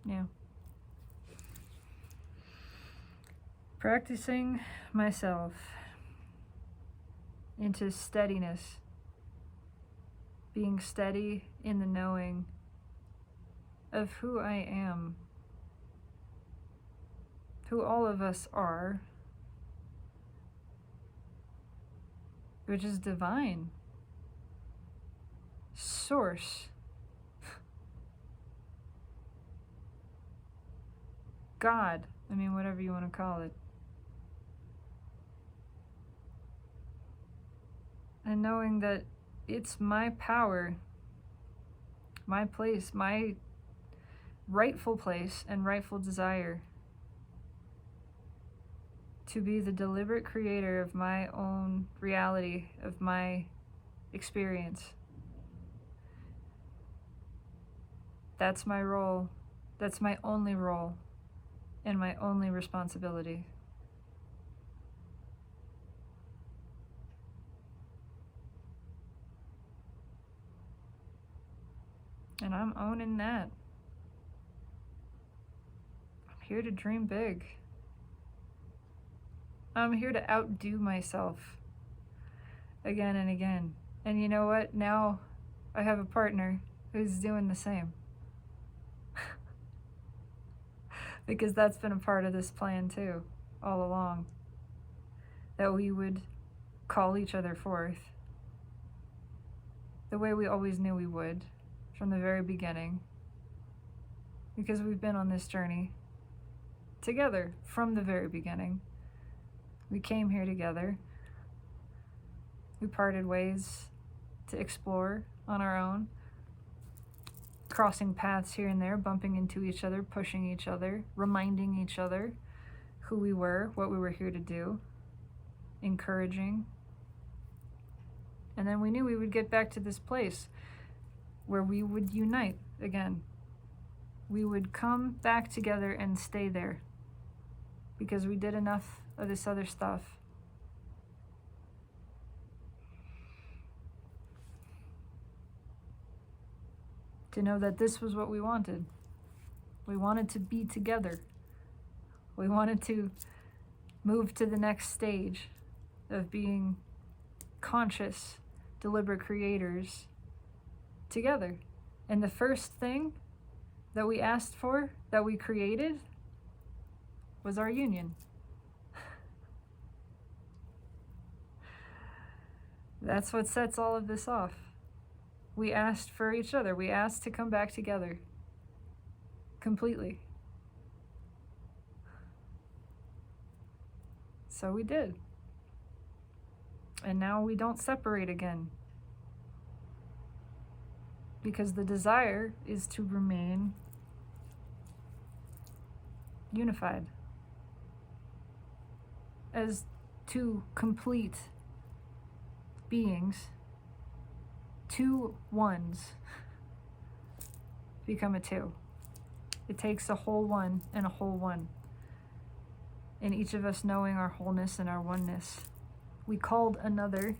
Yeah. Practicing myself into steadiness, being steady in the knowing of who I am, who all of us are, which is divine, source, God, I mean, whatever you want to call it. And knowing that it's my power, my place, my rightful place and rightful desire to be the deliberate creator of my own reality, of my experience. That's my role. That's my only role and my only responsibility. And I'm owning that. I'm here to dream big. I'm here to outdo myself again and again. And you know what? Now I have a partner who's doing the same. Because that's been a part of this plan too, all along. That we would call each other forth the way we always knew we would from the very beginning. Because we've been on this journey together from the very beginning. We came here together. We parted ways to explore on our own, crossing paths here and there, bumping into each other, pushing each other, reminding each other who we were, what we were here to do, encouraging. And then we knew we would get back to this place where we would unite again. We would come back together and stay there because we did enough of this other stuff. To know that this was what we wanted. We wanted to be together. We wanted to move to the next stage of being conscious, deliberate creators together. And the first thing that we asked for, that we created, was our union. That's what sets all of this off. We asked for each other. We asked to come back together. Completely. So we did. And now we don't separate again. Because the desire is to remain unified. As two complete beings, two ones become a two. It takes a whole one and a whole one. And each of us knowing our wholeness and our oneness. We called another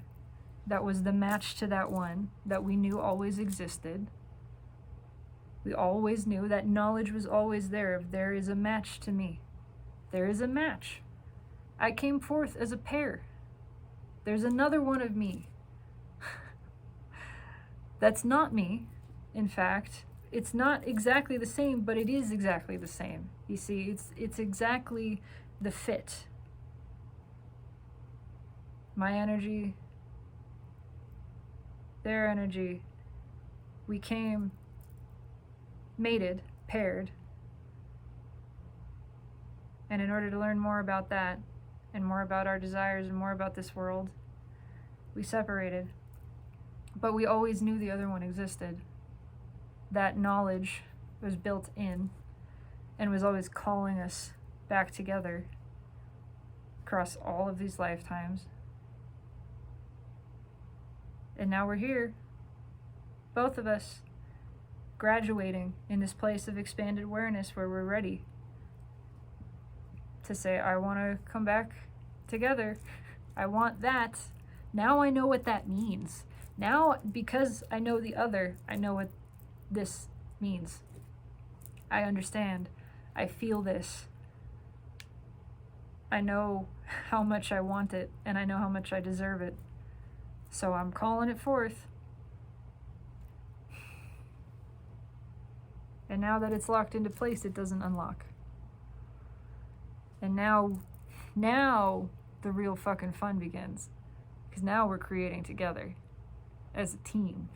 that was the match to that one that we knew always existed. We always knew that knowledge was always there. If there is a match to me, there is a match. I came forth as a pair. There's another one of me. That's not me, in fact. It's not exactly the same, but it is exactly the same. You see, it's exactly the fit. My energy, their energy, we came mated, paired. And in order to learn more about that, and more about our desires, and more about this world, we separated. But we always knew the other one existed. That knowledge was built in, and was always calling us back together across all of these lifetimes. And now we're here, both of us, graduating in this place of expanded awareness where we're ready to say, I want to come back together. I want that. Now I know what that means. Now, because I know the other, I know what this means. I understand. I feel this. I know how much I want it, and I know how much I deserve it. So I'm calling it forth. And now that it's locked into place, it doesn't unlock. And now the real fucking fun begins. Because now we're creating together as a team.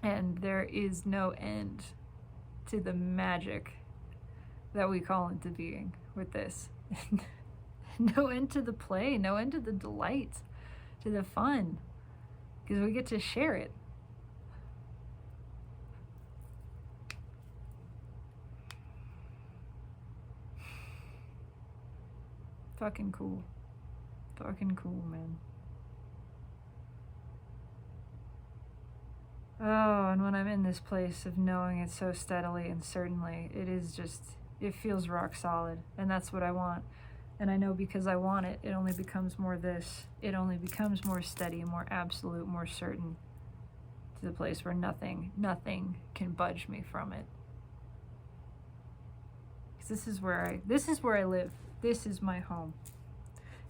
And there is no end to the magic that we call into being with this. No end to the play, no end to the delight, to the fun. Because we get to share it. Fucking cool. Fucking cool, man. Oh, and when I'm in this place of knowing it so steadily and certainly, it is just, it feels rock solid. And that's what I want. And I know because I want it, it only becomes more this. It only becomes more steady, more absolute, more certain. To the place where nothing can budge me from it. Because this is where I live. This is my home.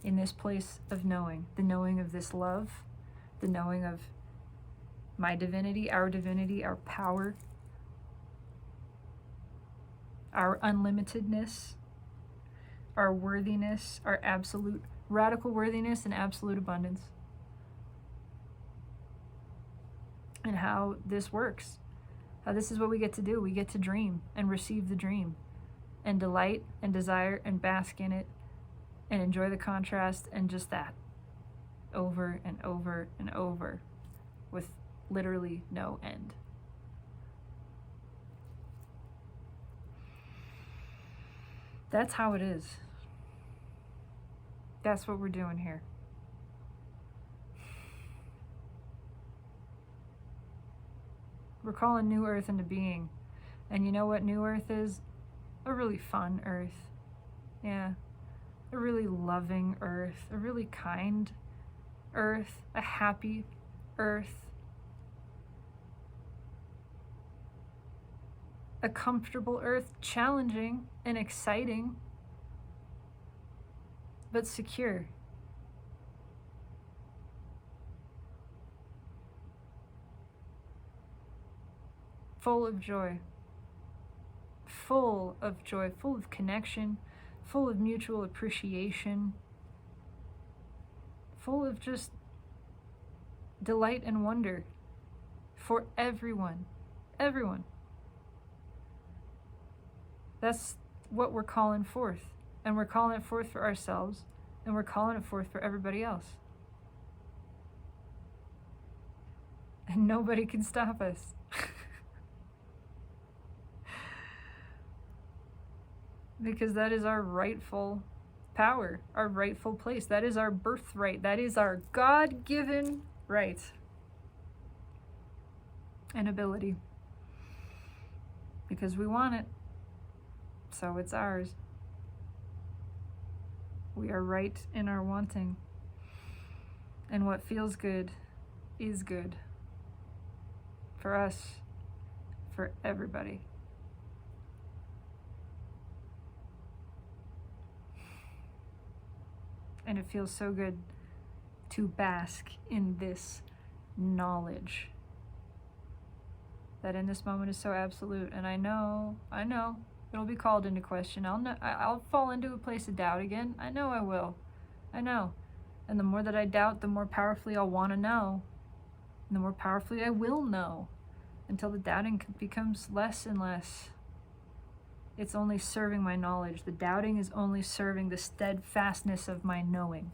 In this place of knowing. The knowing of this love. The knowing of my divinity, our power. Our unlimitedness. Our worthiness. Our absolute, radical worthiness and absolute abundance. And how this works. How this is what we get to do. We get to dream and receive the dream. And delight and desire and bask in it. And enjoy the contrast and just that. Over and over and over. With literally no end. That's how it is. That's what we're doing here. We're calling New Earth into being. And you know what New Earth is? A really fun Earth. Yeah. A really loving Earth. A really kind Earth. A happy Earth. A comfortable Earth. Challenging and exciting. But secure. full of joy, full of joy, full of connection, full of mutual appreciation, full of just delight and wonder for everyone. Everyone. That's what we're calling forth. And we're calling it forth for ourselves, and we're calling it forth for everybody else. And nobody can stop us. Because that is our rightful power, our rightful place. That is our birthright. That is our God-given right and ability. Because we want it, so it's ours. We are right in our wanting. And what feels good is good. For us, for everybody. And it feels so good to bask in this knowledge that in this moment is so absolute. And I know, it'll be called into question. I'll fall into a place of doubt again. I know I will. I know. And the more that I doubt, the more powerfully I'll want to know. And the more powerfully I will know. Until the doubting becomes less and less. It's only serving my knowledge. The doubting is only serving the steadfastness of my knowing.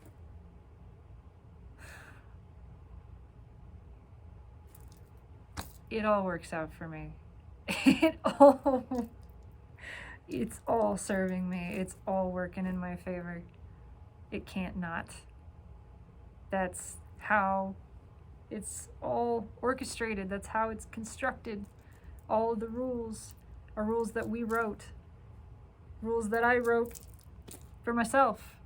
It all works out for me. It's all serving me. It's all working in my favor. It can't not. That's how it's all orchestrated. That's how it's constructed. All of the rules are rules that we wrote. Rules that I wrote for myself.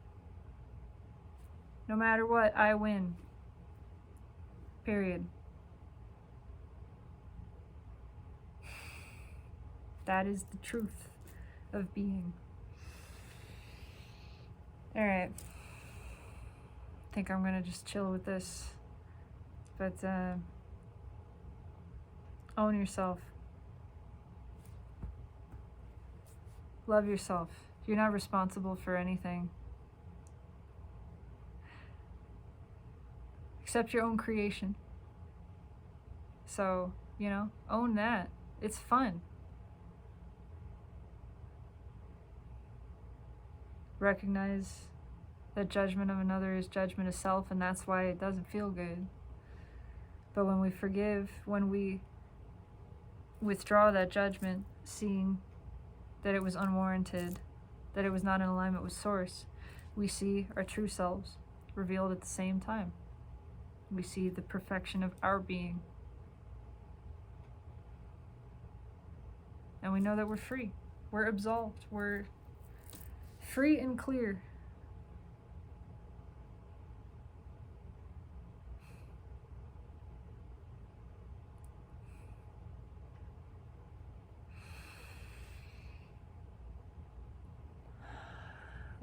No matter what, I win. Period. That is the truth of being. Alright. I think I'm gonna just chill with this. But, own yourself. Love yourself. You're not responsible for anything. Except your own creation. So, own that. It's fun. Recognize that judgment of another is judgment of self, and that's why it doesn't feel good. But when we forgive, when we withdraw that judgment, seeing that it was unwarranted, that it was not in alignment with Source, we see our true selves revealed at the same time. We see the perfection of our being. And we know that we're free. We're absolved. We're free and clear.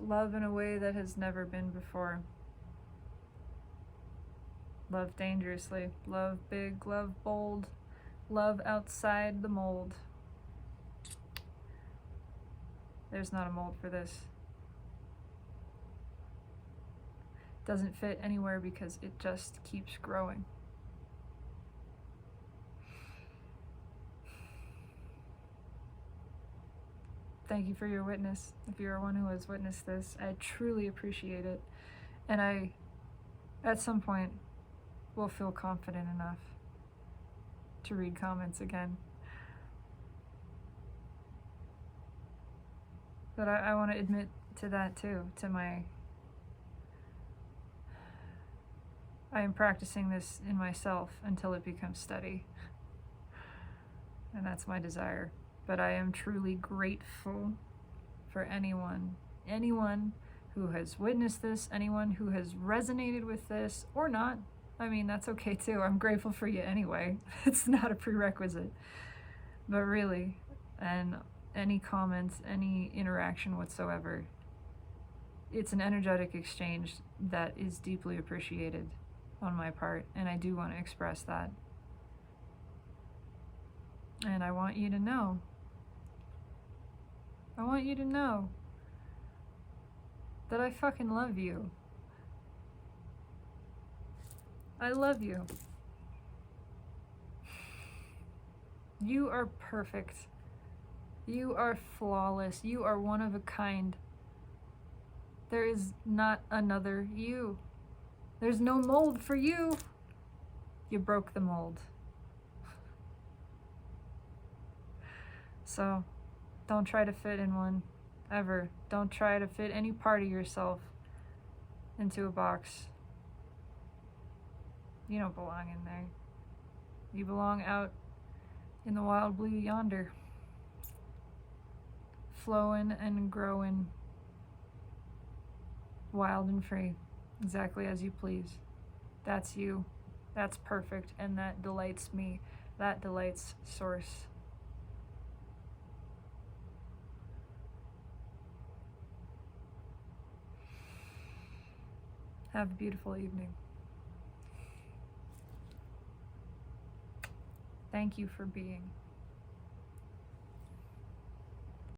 Love in a way that has never been before. Love dangerously. Love big. Love bold. Love outside the mold. There's not a mold for this. Doesn't fit anywhere because it just keeps growing. Thank you for your witness. If you're one who has witnessed this, I truly appreciate it. And I, at some point, will feel confident enough to read comments again. But I want to admit to that too, I am practicing this in myself until it becomes steady. And that's my desire. But I am truly grateful for anyone who has witnessed this, anyone who has resonated with this, or not. I mean, that's okay too. I'm grateful for you anyway. It's not a prerequisite. But really, and any comments, any interaction whatsoever, it's an energetic exchange that is deeply appreciated on my part, and I do want to express that. And I want you to know. I want you to know that I fucking love you. I love you. You are perfect. You are flawless. You are one of a kind. There is not another you. There's no mold for you. You broke the mold. So, don't try to fit in one, ever. Don't try to fit any part of yourself into a box. You don't belong in there. You belong out in the wild blue yonder, flowing and growing, wild and free, exactly as you please. That's you. That's perfect, and that delights me. That delights Source. Have a beautiful evening. Thank you for being.